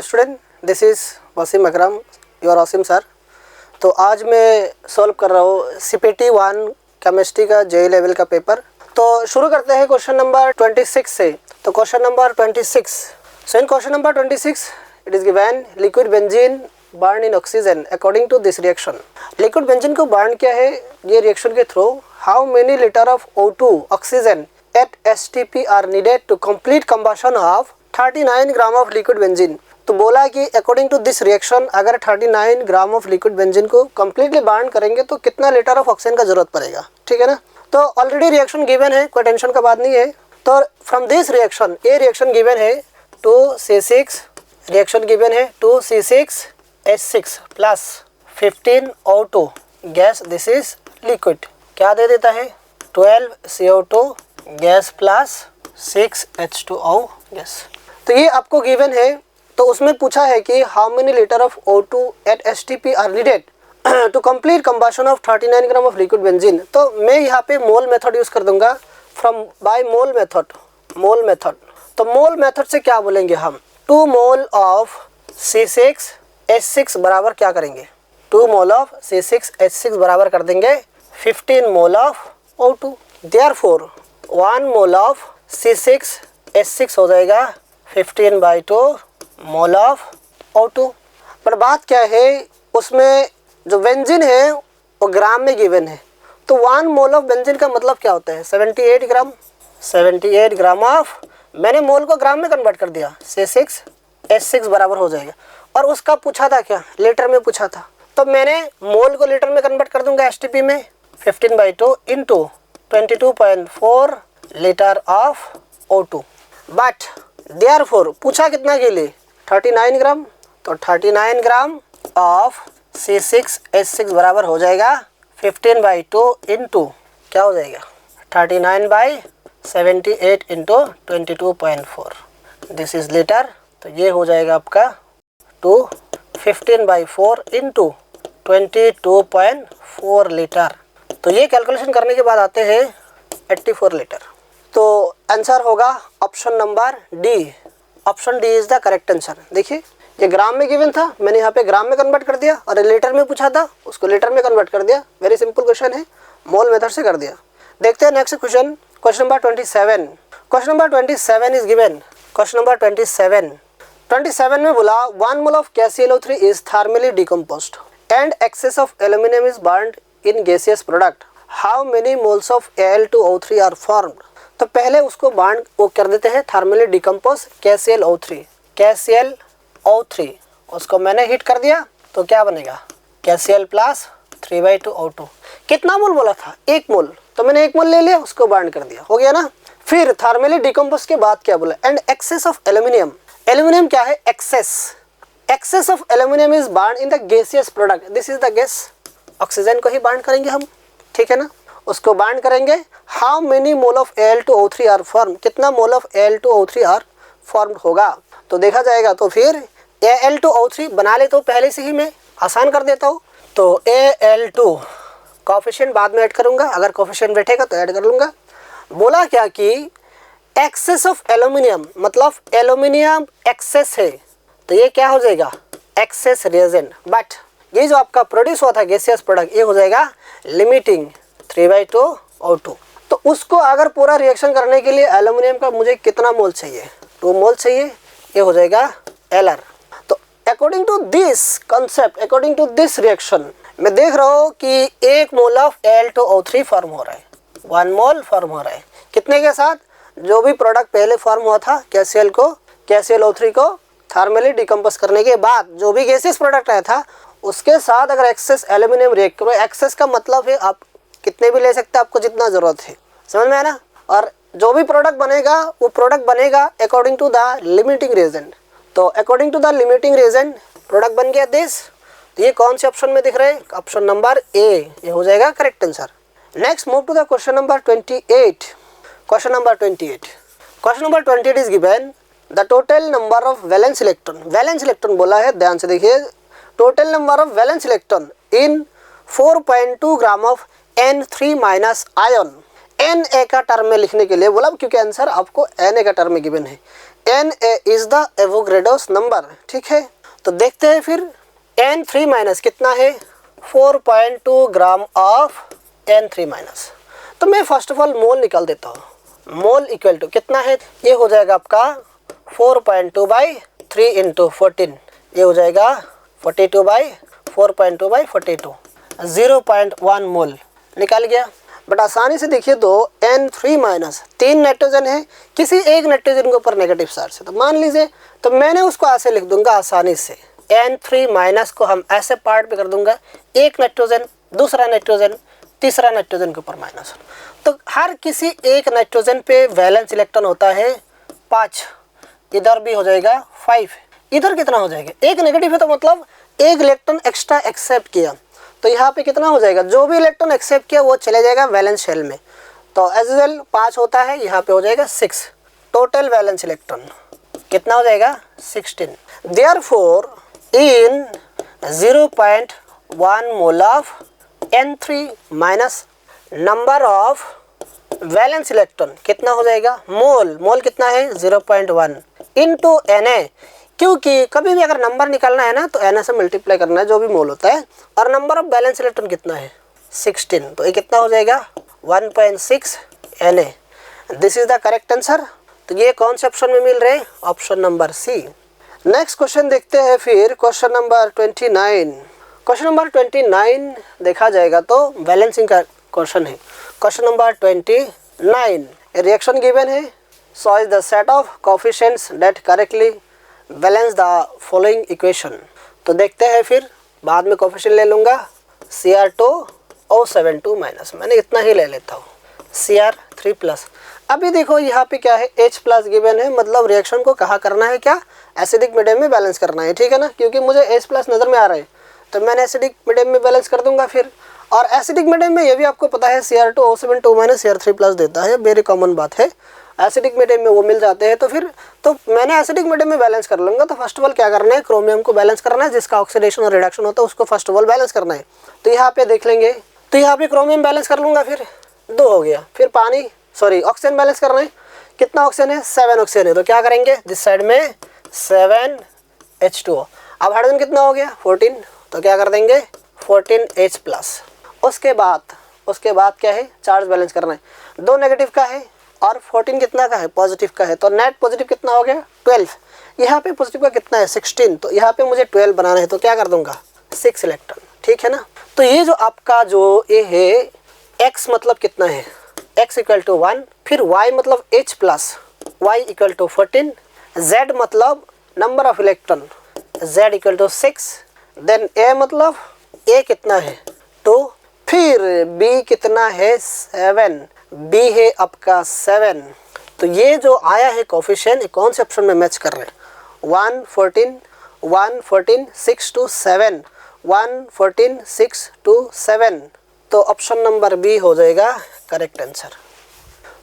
Student, this is Wasim Akram, your Wasim sir. तो आज मैं सॉल्व कर रहा हूँ CPT 1 केमिस्ट्री का JEE लेवल का पेपर। तो शुरू करते हैं क्वेश्चन नंबर 26 से। तो question number 26, so in question number 26 it is given liquid benzene burn in oxygen according to this reaction. Liquid benzene को बर्न किया है ये रिएक्शन के through. How many litre of O2 oxygen at STP are needed to complete combustion of 39 gram of liquid benzene. तो बोला कि according to this reaction अगर 39 gram of liquid benzene को कम्प्लीटली बर्न करेंगे तो कितना लीटर ऑफ ऑक्सीजन का जरूरत पड़ेगा, ठीक है ना। तो ऑलरेडी रिएक्शन गिवन है, कोई टेंशन का बात नहीं है। तो फ्रॉम दिस रिएक्शन ये रिएक्शन गिवन है 2C6, रिएक्शन गिवन है 2C6H6 plus 15 O2 gas, this is liquid. क्या दे देता है 12 CO2 gas plus 6 H2O gas. तो ये आपको गिवन है। तो उसमें पूछा है कि how many litre of O2 at STP are needed to complete combustion of 39 gram of liquid benzene. तो मैं यहाँ पे मोल मेथड यूज़ कर दूंगा फ्रॉम बाय मोल मेथड। तो मोल मेथड से क्या बोलेंगे हम, 2 मोल ऑफ C6H6 बराबर क्या करेंगे, 2 मोल ऑफ C6H6 बराबर कर देंगे 15 mole of O2। Therefore 1 mole of C6H6 हो जाएगा 15/2 मोल ऑफ O2। पर बात क्या है, उसमें जो बेंजीन है वो ग्राम में गिवन है। तो 1 मोल ऑफ बेंजीन का मतलब क्या होता है 78 ग्राम। 78 ग्राम ऑफ, मैंने मोल को ग्राम में कन्वर्ट कर दिया, C6H6 बराबर हो जाएगा। और उसका पूछा था क्या, लीटर में पूछा था, तो मैंने मोल को लीटर में कन्वर्ट कर दूंगा STP में। 15/2 into 22.4 litre of O2। But therefore पूछा कितना के लिए 39 ग्राम। तो 39 ग्राम ऑफ C6H6 बराबर हो जाएगा 15/2 इंटू क्या हो जाएगा 39/78 इंटू 22.4, दिस इज लीटर। तो ये हो जाएगा आपका 15/4 इंटू 22.4 लीटर। तो ये कैलकुलेशन करने के बाद आते हैं 84 लीटर। तो आंसर होगा option number D. Option D is the correct answer. देखिए ये ग्राम में गिवन था, मैंने यहाँ पे ग्राम में कन्वर्ट कर दिया, और लीटर में पूछा था उसको लीटर में कन्वर्ट कर दिया। वेरी सिंपल क्वेश्चन है, मोल मेथड से कर दिया। देखते हैं next question, question number 27। Question number 27 is given. Question number 27 में बोला 1 mole of KClO3 is thermally decomposed and excess of aluminium is burned in gaseous product. How many moles of Al2O3 are formed. तो पहले उसको burn वो कर देते हैं, thermally decompose KClO3 उसको मैंने हीट कर दिया। तो क्या बनेगा KCl प्लस 3/2 O2। कितना मोल बोला था 1 मोल, तो मैंने 1 मोल ले लिया, उसको बर्न कर दिया, हो गया ना। फिर थर्मली डिकम्पोज के बाद क्या बोला, and excess of aluminium. Aluminium क्या है, excess of aluminium is burn in the gaseous product, this is the gas. Oxygen को ही बर्न करेंगे हम, ठीक है ना, उसको बर्न करेंगे। How many mole of Al2O3 are form, कितना mole of Al2O3 are formed होगा। तो देखा जाएगा। तो फिर Al2O3 बना ले तो पहले से ही मैं आसान कर देता हूँ। तो Al2 कोफिशिएंट बाद में ऐड करूँगा, अगर कोफिशिएंट बैठेगा तो ऐड कर लूँगा। बोला क्या कि एक्सेस ऑफ एल्यूमिनियम, मतलब एल्यूमिनियम एक्सेस है, तो ये क्या हो जाएगा एक्सेस रिएजेंट। बट ये जो आपका प्रोड्यूस हुआ था गैसियस प्रोडक्ट, ये हो जाएगा लिमिटिंग 3/2 O2। तो उसको अगर पूरा रिएक्शन करने के लिए एल्यूमिनियम का मुझे कितना मोल चाहिए, 2 मोल चाहिए, ये हो जाएगा Lr। तो according to this concept, according to this reaction, मैं देख रहा हूँ कि 1 मोल ऑफ Al2O3 फॉर्म हो रहा है, 1 मोल फॉर्म हो रहा है। कितने के साथ, जो भी प्रोडक्ट पहले फॉर्म हुआ था KClO3 को थर्मली डिकम्पोज करने के बाद जो भी गैसियस प्रोडक्ट आया था उसके साथ अगर एक्सेस एल्यूमिनियम रिएक्ट करो। एक्सेस का मतलब है आप कितने भी ले सकते हैं, आपको जितना ज़रूरत है, समझ में आया ना। और जो भी प्रोडक्ट बनेगा वो प्रोडक्ट बनेगा according to the limiting reason. तो according to the limiting reason product बन गया दिस। तो ये कौन से ऑप्शन में दिख रहा है, ऑप्शन नंबर ए, ये हो जाएगा correct answer. Next move to the question number 28। Question number 28 is given the total number of valence electron. Valence electron बोला है, ध्यान से देखिए, total number of valence electron in 4.2 gram of N3- ion. Na का term में लिखने के लिए बोला, क्योंकि आंसर आपको Na का टर्म में गिवन है। Na is the Avogadro's number, ठीक है। तो देखते हैं फिर N3 माइनस कितना है, 4.2 ग्राम ऑफ N3 माइनस। तो मैं फर्स्ट ऑफ ऑल मोल निकाल देता हूँ। मोल इक्वल टू कितना है, ये हो जाएगा आपका 4.2/3 इंटू 14, ये हो जाएगा 42/4.2/42, 0.1 मोल निकाल गया। बट आसानी से देखिए तो N3 माइनस 3 नाइट्रोजन है, किसी एक नाइट्रोजन के ऊपर नेगेटिव चार्ज है, तो मान लीजिए, तो मैंने उसको ऐसे लिख दूंगा आसानी से, N3 माइनस को हम ऐसे पार्ट पे कर दूंगा, एक नाइट्रोजन, दूसरा नाइट्रोजन, तीसरा नाइट्रोजन के ऊपर माइनस। तो हर किसी एक नाइट्रोजन पे वैलेंस इलेक्ट्रॉन होता है 5, इधर भी हो जाएगा 5, इधर कितना हो जाएगा, एक नेगेटिव है तो मतलब एक इलेक्ट्रॉन एक्स्ट्रा एक्सेप्ट किया, तो यहाँ पे कितना हो जाएगा, जो भी इलेक्ट्रॉन एक्सेप्ट किया वो चले जाएगा वैलेंस शेल में। तो एज वेल 5 होता है, यहाँ पे हो जाएगा 6, टोटल वैलेंस इलेक्ट्रॉन कितना हो जाएगा 16। Therefore in 0.1 mole of N3 minus number of valence electron कितना हो जाएगा, मोल, मोल कितना है 0.1 इंटू Na, क्योंकि कभी भी अगर नंबर निकालना है ना तो Na से मल्टीप्लाई करना है जो भी मोल होता है, और नंबर ऑफ बैलेंस इलेक्ट्रॉन कितना है 16, तो ये कितना हो जाएगा 1.6 Na। This is the correct answer. तो ये कौन से ऑप्शन में मिल रहे हैं, option number C. Next question देखते हैं फिर, क्वेश्चन नंबर 29। क्वेश्चन नंबर 29 देखा जाएगा तो बैलेंसिंग का क्वेश्चन है। क्वेश्चन नंबर 29, रिएक्शन गिवन है, so is the set of coefficients that correctly balance the following equation. तो देखते हैं फिर, बाद में कोएफिशिएंट ले लूँगा, Cr2O72 माइनस, मैंने इतना ही ले लेता हूँ, Cr3 प्लस। अभी देखो यहाँ पे क्या है, H प्लस गिवन है, मतलब रिएक्शन को कहाँ करना है, क्या एसिडिक मीडियम में बैलेंस करना है, ठीक है ना, क्योंकि मुझे H प्लस नज़र में आ रहा है तो मैंने एसिडिक मीडियम में बैलेंस कर दूंगा फिर। और एसिडिक मीडियम में ये भी आपको पता है Cr2O72 माइनस Cr3 प्लस देता है, वेरी कॉमन बात है, एसिडिक मीडियम में वो मिल जाते हैं। तो फिर तो मैंने एसिडिक मीडियम में बैलेंस कर लूँगा। तो फर्स्ट ऑफ ऑल क्या करना है, क्रोमियम को बैलेंस करना है, जिसका ऑक्सीडेशन और रिडक्शन होता है उसको फर्स्ट ऑफ ऑल बैलेंस करना है। तो यहाँ पे देख लेंगे, तो यहाँ पे क्रोमियम बैलेंस कर लूँगा, फिर 2 हो गया, फिर पानी ऑक्सीजन बैलेंस करना है, कितना ऑक्सीजन है 7 ऑक्सीजन है, तो क्या करेंगे दिस साइड में 7H2O। अब हाइड्रोजन कितना हो गया 14, तो क्या कर देंगे 14H प्लस। उसके बाद क्या है, चार्ज बैलेंस करना है, 2 नेगेटिव का है और 14 कितना का है, पॉजिटिव का है, तो नेट पॉजिटिव कितना हो गया 12। यहाँ पे पॉजिटिव का कितना है 16, तो यहाँ पे मुझे 12 बनाना है, तो क्या कर दूंगा 6 इलेक्ट्रॉन, ठीक है ना। तो ये जो आपका जो ये है x मतलब कितना है, x इक्वल टू 1, फिर y मतलब H plus, y equal to 14, z मतलब number of electron, z equal to 6, then a मतलब a कितना है 2, फिर b कितना है 7, b है आपका 7। तो ये जो आया है कोफिशिएंट कौन से ऑप्शन में मैच कर रहे हैं, 1 14 6 to 7, 1 14 6 to 7, तो ऑप्शन नंबर बी हो जाएगा correct answer.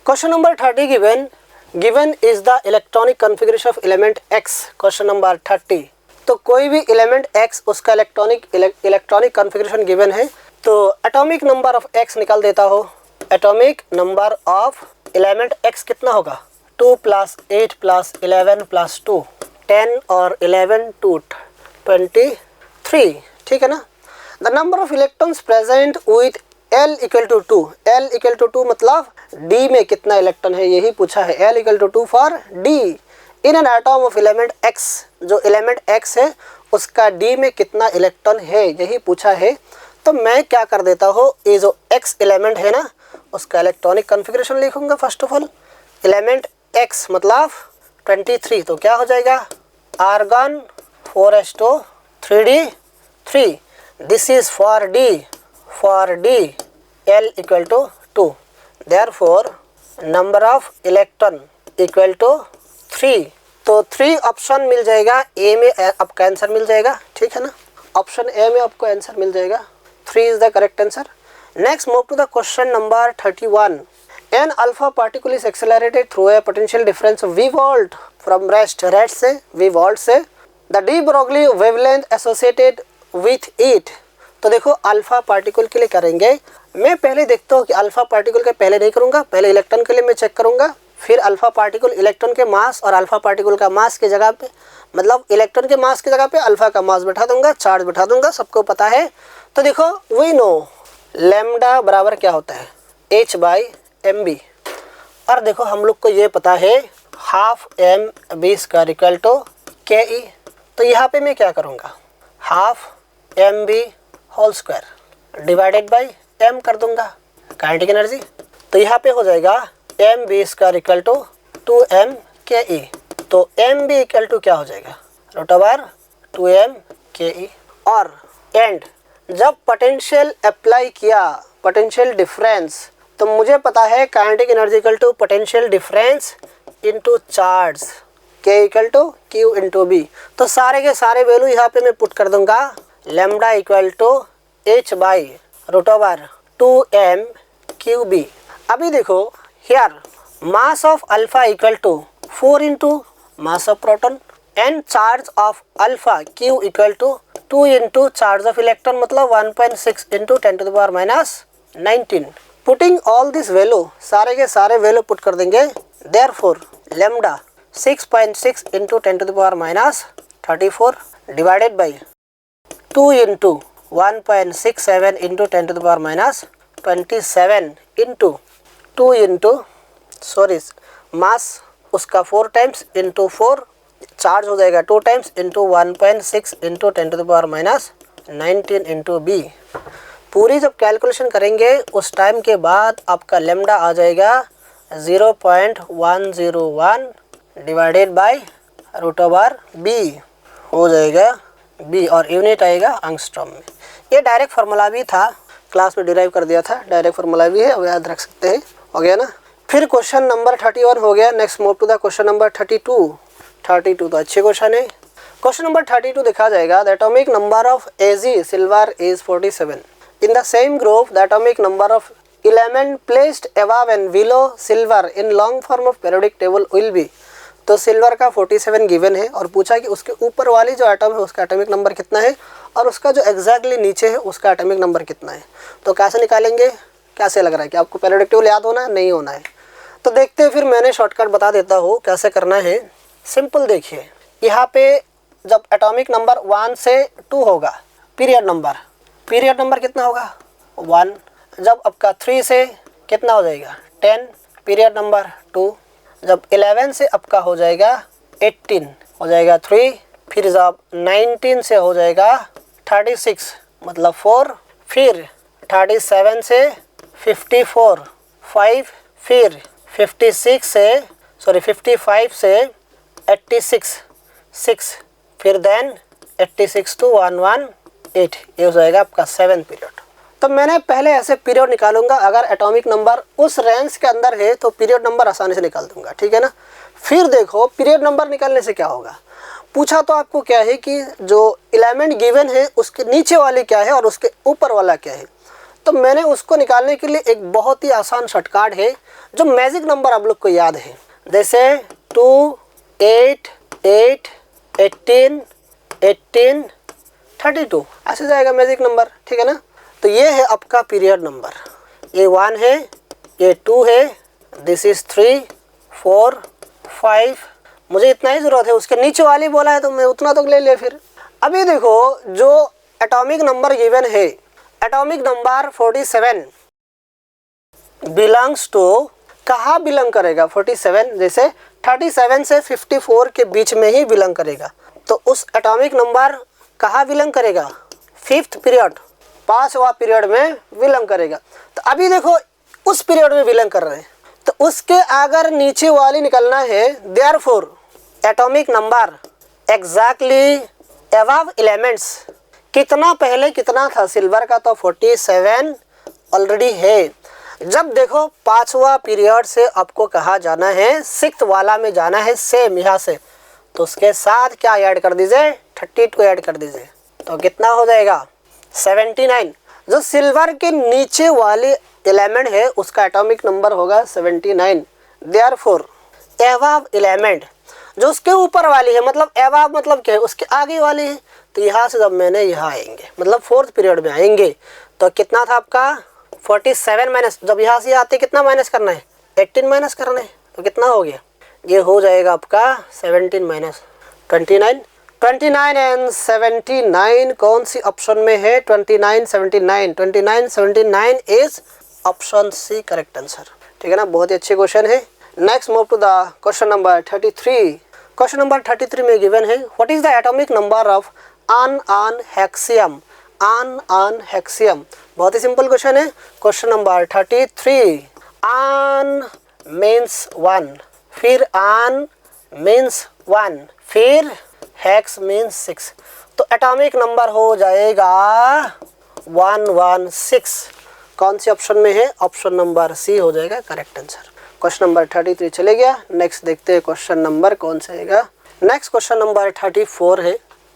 Question number 30 given is the electronic configuration of element x। Question number 30, तो कोई भी एलिमेंट x उसका इलेक्ट्रॉनिक कॉन्फ़िगरेशन गिवन है, तो एटॉमिक नंबर ऑफ x निकाल देता हो। Atomic number of element x कितना होगा 2 + 8 + 11 + 2, 10 और 11 to 23, ठीक है ना। The number of electrons present with L equal to 2, L equal to 2 मतलब D में कितना इलेक्ट्रॉन है यही पूछा है, L equal to 2 for D in an atom of element X। जो एलिमेंट X है उसका D में कितना इलेक्ट्रॉन है यही पूछा है। तो मैं क्या कर देता हूँ, ये जो X एलिमेंट है ना उसका इलेक्ट्रॉनिक कॉन्फ़िगरेशन लिखूंगा। First of all element X मतलब 23, तो क्या हो जाएगा argon 4s2 3d3, this is for D L equal to 2, therefore number of electron equal to 3, तो 3 ऑप्शन मिल जाएगा, ए में आपका आंसर मिल जाएगा, ठीक है ना, ऑप्शन ए में आपको आंसर मिल जाएगा, 3 is the correct answer. Next move to the question number 31। An alpha particle is accelerated through a potential difference v volt from rest से v वोल्ट से, the de Broglie wavelength associated with it. तो देखो alpha particle के लिए करेंगे, मैं पहले देखता हूँ कि अल्फा पार्टिकल के पहले नहीं करूँगा, पहले इलेक्ट्रॉन के लिए मैं चेक करूँगा, फिर अल्फ़ा पार्टिकल इलेक्ट्रॉन के मास और अल्फ़ा पार्टिकल का मास की जगह पे, मतलब इलेक्ट्रॉन के मास की जगह पे अल्फ़ा का मास बैठा दूंगा, चार्ज बैठा दूंगा, सबको पता है। तो देखो वी नो लैम्डा बराबर क्या होता है h/mb। और देखो हम लोग को ये पता है half M B square equal to K E. तो यहाँ पे मैं क्या करूँगा, half M B whole square divided by M कर दूंगा काइनेटिक एनर्जी। तो यहाँ पे हो जाएगा M B square equal to 2m K E. तो एम बी इक्वल टू क्या हो जाएगा, √2m के ई। और एंड जब पोटेंशियल अप्लाई किया, पोटेंशियल डिफरेंस, तो मुझे पता है kinetic energy equal to potential difference into charge के equal to Q into B. तो सारे के सारे वैल्यू यहाँ पे मैं पुट कर दूंगा, lambda equal to h/√2m Q B. अभी देखो here mass of alpha equal to 4 into mass of proton and charge of alpha Q equal to 2 into charge of electron, मतलब 1.6 into 10⁻⁻19। Putting all this value, सारे के सारे value put कर देंगे। Therefore lambda 6.6 into 10⁻34 divided by 2 into 1.67 into 10⁻27 into 2 into mass उसका 4 times into 4, charge हो जाएगा 2 times into 1.6 into 10⁻⁻19 into B. पूरी जब कैलकुलेशन करेंगे उस टाइम के बाद आपका लैम्डा आ जाएगा 0.101 डिवाइडेड बाई √b हो जाएगा b, और यूनिट आएगा एंगस्ट्रॉम में। ये डायरेक्ट फार्मूला भी था, क्लास में डिराइव कर दिया था, डायरेक्ट फार्मूला भी है, अब याद रख सकते हैं। हो गया ना। फिर क्वेश्चन नंबर 31 हो गया। Next move to the question number 32 तो अच्छे क्वेश्चन है। क्वेश्चन नंबर 32 देखा जाएगा, the atomic number of Ag silver is 47। In the same group the atomic number of element placed above and below silver in long form of periodic table will be। तो silver का 47 given है और पूछा कि उसके ऊपर वाली जो एटम है उसका एटॉमिक नंबर कितना है और उसका जो एग्जैक्टली नीचे है उसका एटॉमिक नंबर कितना है। तो कैसे निकालेंगे, कैसे लग रहा है कि आपको पीरियोडिक टेबल याद होना है, नहीं होना है? तो देखते हैं, फिर मैंने शॉर्टकट बता देता हूँ कैसे करना है। सिंपल देखिए, यहाँ पे जब एटॉमिक नंबर 1 से 2 होगा, पीरियड नंबर कितना होगा 1। जब आपका 3 से कितना हो जाएगा 10, पीरियड नंबर 2। जब 11 से आपका हो जाएगा 18 हो जाएगा 3। फिर जब 19 से हो जाएगा 36 मतलब 4। फिर 37 से 54 5। फिर 55 से 86 6। फिर देन 86 to 118, ये हो जाएगा आपका 7 पीरियड। तो मैंने पहले ऐसे पीरियड निकालूंगा, अगर एटॉमिक नंबर उस रेंज के अंदर है तो पीरियड नंबर आसानी से निकाल दूंगा, ठीक है ना। फिर देखो पीरियड नंबर निकालने से क्या होगा, पूछा तो आपको क्या है कि जो एलिमेंट गिवन है उसके नीचे वाली क्या है और उसके ऊपर वाला क्या है। तो मैंने उसको निकालने के लिए एक बहुत ही आसान शॉर्टकट है जो मैजिक नंबर आप लोग को याद है, जैसे 2 8 8 18 18 32 ऐसे जाएगा मैजिक नंबर, ठीक है ना। तो ये है आपका पीरियड नंबर, ये 1 है, ये 2 है, दिस इज 3 4 5। मुझे इतना ही ज़रूरत है, उसके नीचे वाली बोला है तो मैं उतना तो ले ले। फिर अभी देखो जो एटॉमिक नंबर गिवन है, एटॉमिक नंबर 47 बिलोंग्स टू, कहाँ बिलोंग करेगा 47, जैसे 37 से 54 के बीच में ही बिलोंग करेगा। तो उस एटॉमिक नंबर कहाँ बिलोंग करेगा, 5th पीरियड, 5वां पीरियड में बिलोंग करेगा। तो अभी देखो उस पीरियड में बिलोंग कर रहे हैं तो उसके अगर नीचे वाली निकलना है, therefore atomic number exactly above elements, कितना पहले कितना था सिल्वर का, तो 47 ऑलरेडी है। जब देखो 5वां पीरियड से आपको कहाँ जाना है, 6th वाला में जाना है, सेम यहाँ से, तो उसके साथ क्या ऐड कर दीजिए, 32 को ऐड कर दीजिए, तो कितना हो जाएगा 79। जो सिल्वर के नीचे वाले एलिमेंट है उसका एटॉमिक नंबर होगा 79। देयरफॉर अबव एलिमेंट जो उसके ऊपर वाली है, मतलब अबव मतलब क्या है, उसके आगे वाली है। तो यहाँ से जब मैंने यहाँ आएंगे मतलब 4th पीरियड में आएंगे तो कितना था आपका 47 माइनस, जब यहाँ से आते कितना माइनस करना है 18 माइनस करना है। तो कितना हो गया, ये हो जाएगा आपका 17 माइनस 29। 29 एंड 79 कौन सी ऑप्शन में है, 29 79, 29 79 is option C correct answer. ठीक है ना, बहुत ही अच्छे क्वेश्चन है। Next move to the question number 33। Question number 33 में गिवन है what is the atomic number of unhexium. Unhexium बहुत ही सिंपल क्वेश्चन है। क्वेश्चन नंबर 33, आन मीन्स 1, फिर आन मीन्स 1, फिर हेक्स मीन्स 6, तो एटॉमिक नंबर हो जाएगा 116। कौन सी ऑप्शन में है, ऑप्शन नंबर सी हो जाएगा करेक्ट आंसर। क्वेश्चन नंबर 33 चले गया। नेक्स्ट देखते हैं क्वेश्चन नंबर कौन सा है। नेक्स्ट क्वेश्चन नंबर 34 है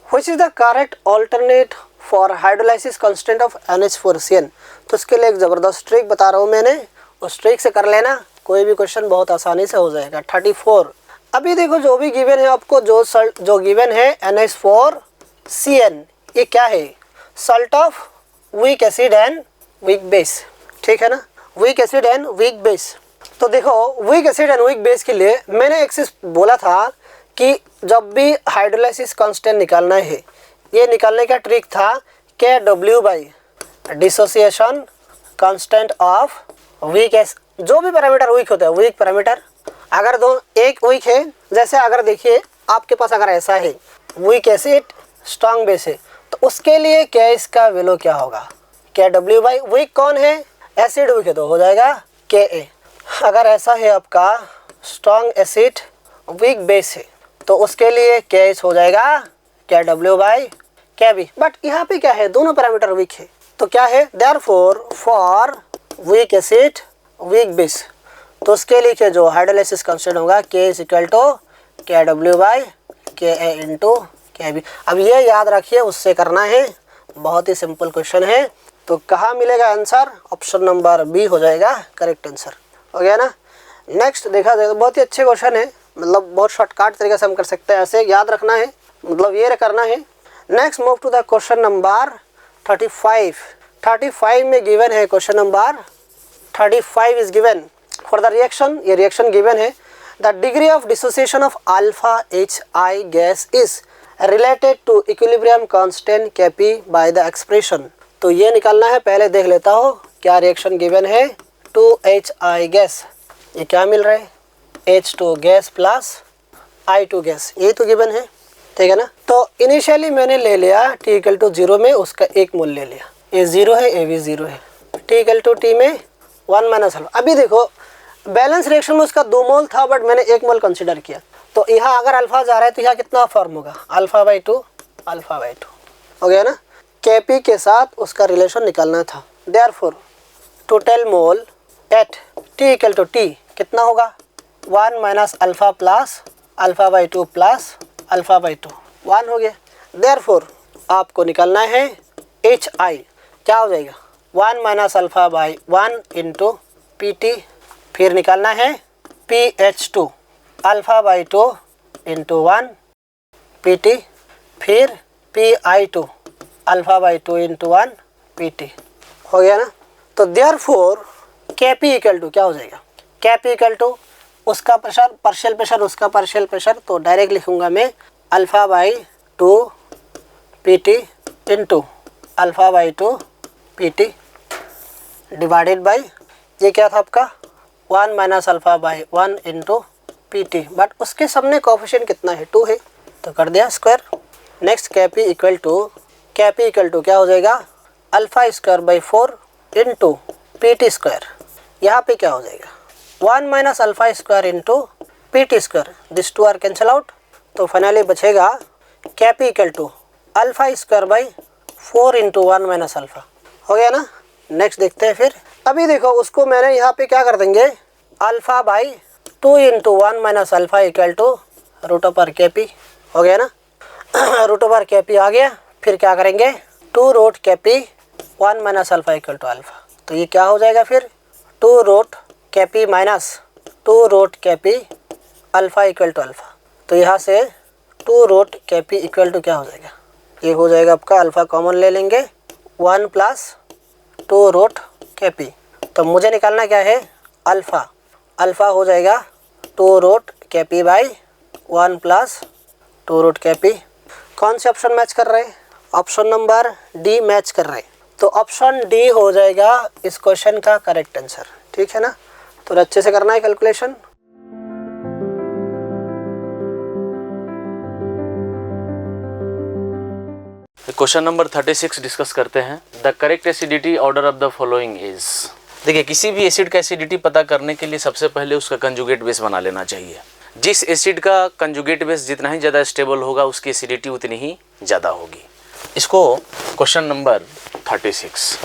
which is the correct alternate for hydrolysis constant of NH4Cn। तो इसके लिए एक ज़बरदस्त ट्रिक बता रहा हूँ मैंने, उस ट्रिक से कर लेना, कोई भी क्वेश्चन बहुत आसानी से हो जाएगा। 34 अभी देखो जो भी गिवन है आपको, जो गिवन है NH4Cn, ये क्या है, salt of weak acid and weak base. ठीक है ना, weak acid and week base. तो देखो weak acid and weak base के लिए मैंने एक चीज़ बोला था कि जब भी हाइड्रोलाइसिस कांस्टेंट निकालना है, ये निकालने का ट्रिक था Kw by dissociation constant of weak acid, जो भी पैरामीटर वीक होता है, वीक पैरामीटर अगर दो एक वीक है, जैसे अगर देखिए आपके पास अगर ऐसा है वीक एसिड स्ट्रॉन्ग बेस है, तो उसके लिए क्या इसका वैल्यू क्या होगा, Kw बाई वीक कौन है, एसिड वीक है तो हो जाएगा Ka। अगर ऐसा है आपका स्ट्रॉन्ग एसिड वीक बेस है तो उसके लिए K हो जाएगा Kw बाई Kb। बट यहाँ पे क्या है, दोनों पैरामीटर वीक है, तो क्या है, therefore for weak acid weak base, तो उसके लिए क्या जो हाइड्रोलाइसिस कांस्टेंट होगा K is equal to Kw by Ka into Kb। अब ये याद रखिए, उससे करना है, बहुत ही सिंपल क्वेश्चन है। तो कहाँ मिलेगा आंसर, ऑप्शन नंबर बी हो जाएगा करेक्ट आंसर। हो गया ना। नेक्स्ट देखा जाए, बहुत ही अच्छे क्वेश्चन है, मतलब बहुत शॉर्टकट तरीके से हम कर सकते हैं, ऐसे याद रखना है, मतलब ये करना है। Next move to the question number 35। 35 में गिवन है, question number 35 is given for the reaction, ये रिएक्शन गिवन है, the degree of dissociation of alpha HI gas is related to equilibrium constant Kp by the expression. तो ये निकालना है, पहले देख लेता हूँ क्या रिएक्शन गिवन है। 2HI गैस, ये क्या मिल रहा है, H2 gas plus I2 gas, ये तो गिवन है। ठीक है ना, तो इनिशियली मैंने ले लिया T इक्वल टू 0 में उसका 1 मोल ले लिया, ये 0 है, ये भी 0 है, T इक्वल टू T में 1 माइनस अल्फा। अभी देखो बैलेंस रिएक्शन में उसका 2 मोल था, बट मैंने 1 मोल कंसिडर किया, तो यहाँ अगर अल्फा जा रहा है तो यहाँ कितना फॉर्म होगा, अल्फा बाई 2 हो गया ना। Kp के साथ उसका रिलेशन निकालना था, therefore total mole at T equal to T कितना होगा, 1 minus alpha plus alpha by 2 plus alpha by 2, 1 हो गया। देयरफॉर आपको निकालना है HI, क्या हो जाएगा 1 minus alpha by 1 into PT, फिर निकालना है PH2 alpha by 2 into 1 PT, फिर PI2 alpha by 2 into 1 PT। हो गया ना। तो देयरफॉर Kp इक्वल टू क्या हो जाएगा, Kp इक्वल टू उसका प्रेशर पार्शियल प्रेशर, उसका पार्शियल प्रेशर, तो डायरेक्ट लिखूंगा मैं alpha by 2 PT into alpha by 2 PT divided by, ये क्या था आपका 1 minus alpha by 1 into PT, but उसके सामने कोफिशिएंट कितना है, 2 है, तो कर दिया square. Next Kp equal to क्या हो जाएगा, alpha square by 4 into PT square, यहाँ पे क्या हो जाएगा 1 minus alpha square into PT square, this 2 are cancel out, तो फाइनली बचेगा Kp equal to alpha square by 4 into 1 minus alpha. हो गया ना। नेक्स्ट देखते हैं फिर, अभी देखो उसको मैंने यहाँ पे क्या कर देंगे, alpha by 2 into 1 minus alpha equal to root over Kp। हो गया ना, रूट ओवर Kp आ गया, फिर क्या करेंगे 2 root Kp 1 minus alpha equal to alpha, तो ये क्या हो जाएगा फिर 2 root Kp minus 2 root Kp alpha equal to alpha, तो यहाँ से 2 रूट Kp इक्वल टू क्या हो जाएगा, ये हो जाएगा आपका अल्फा कॉमन ले लेंगे 1 प्लस 2 रूट Kp, तो मुझे निकालना क्या है अल्फ़ा, अल्फ़ा हो जाएगा 2 root Kp by 1 plus 2 root Kp। कौन से ऑप्शन मैच कर रहे हैं? ऑप्शन नंबर डी मैच कर रहे हैं। तो ऑप्शन डी हो जाएगा इस क्वेश्चन का करेक्ट आंसर। ठीक है ना? तो अच्छे से करना है कैलकुलेशन। क्वेश्चन नंबर 36 डिस्कस करते हैं। The correct acidity order of the following is. देखिए, किसी भी एसिड का एसिडिटी पता करने के लिए सबसे पहले उसका कंजुगेट बेस बना लेना चाहिए। जिस एसिड का कंजुगेट बेस जितना ही ज़्यादा स्टेबल होगा उसकी एसिडिटी उतनी ही ज़्यादा होगी। इसको क्वेश्चन नंबर 36,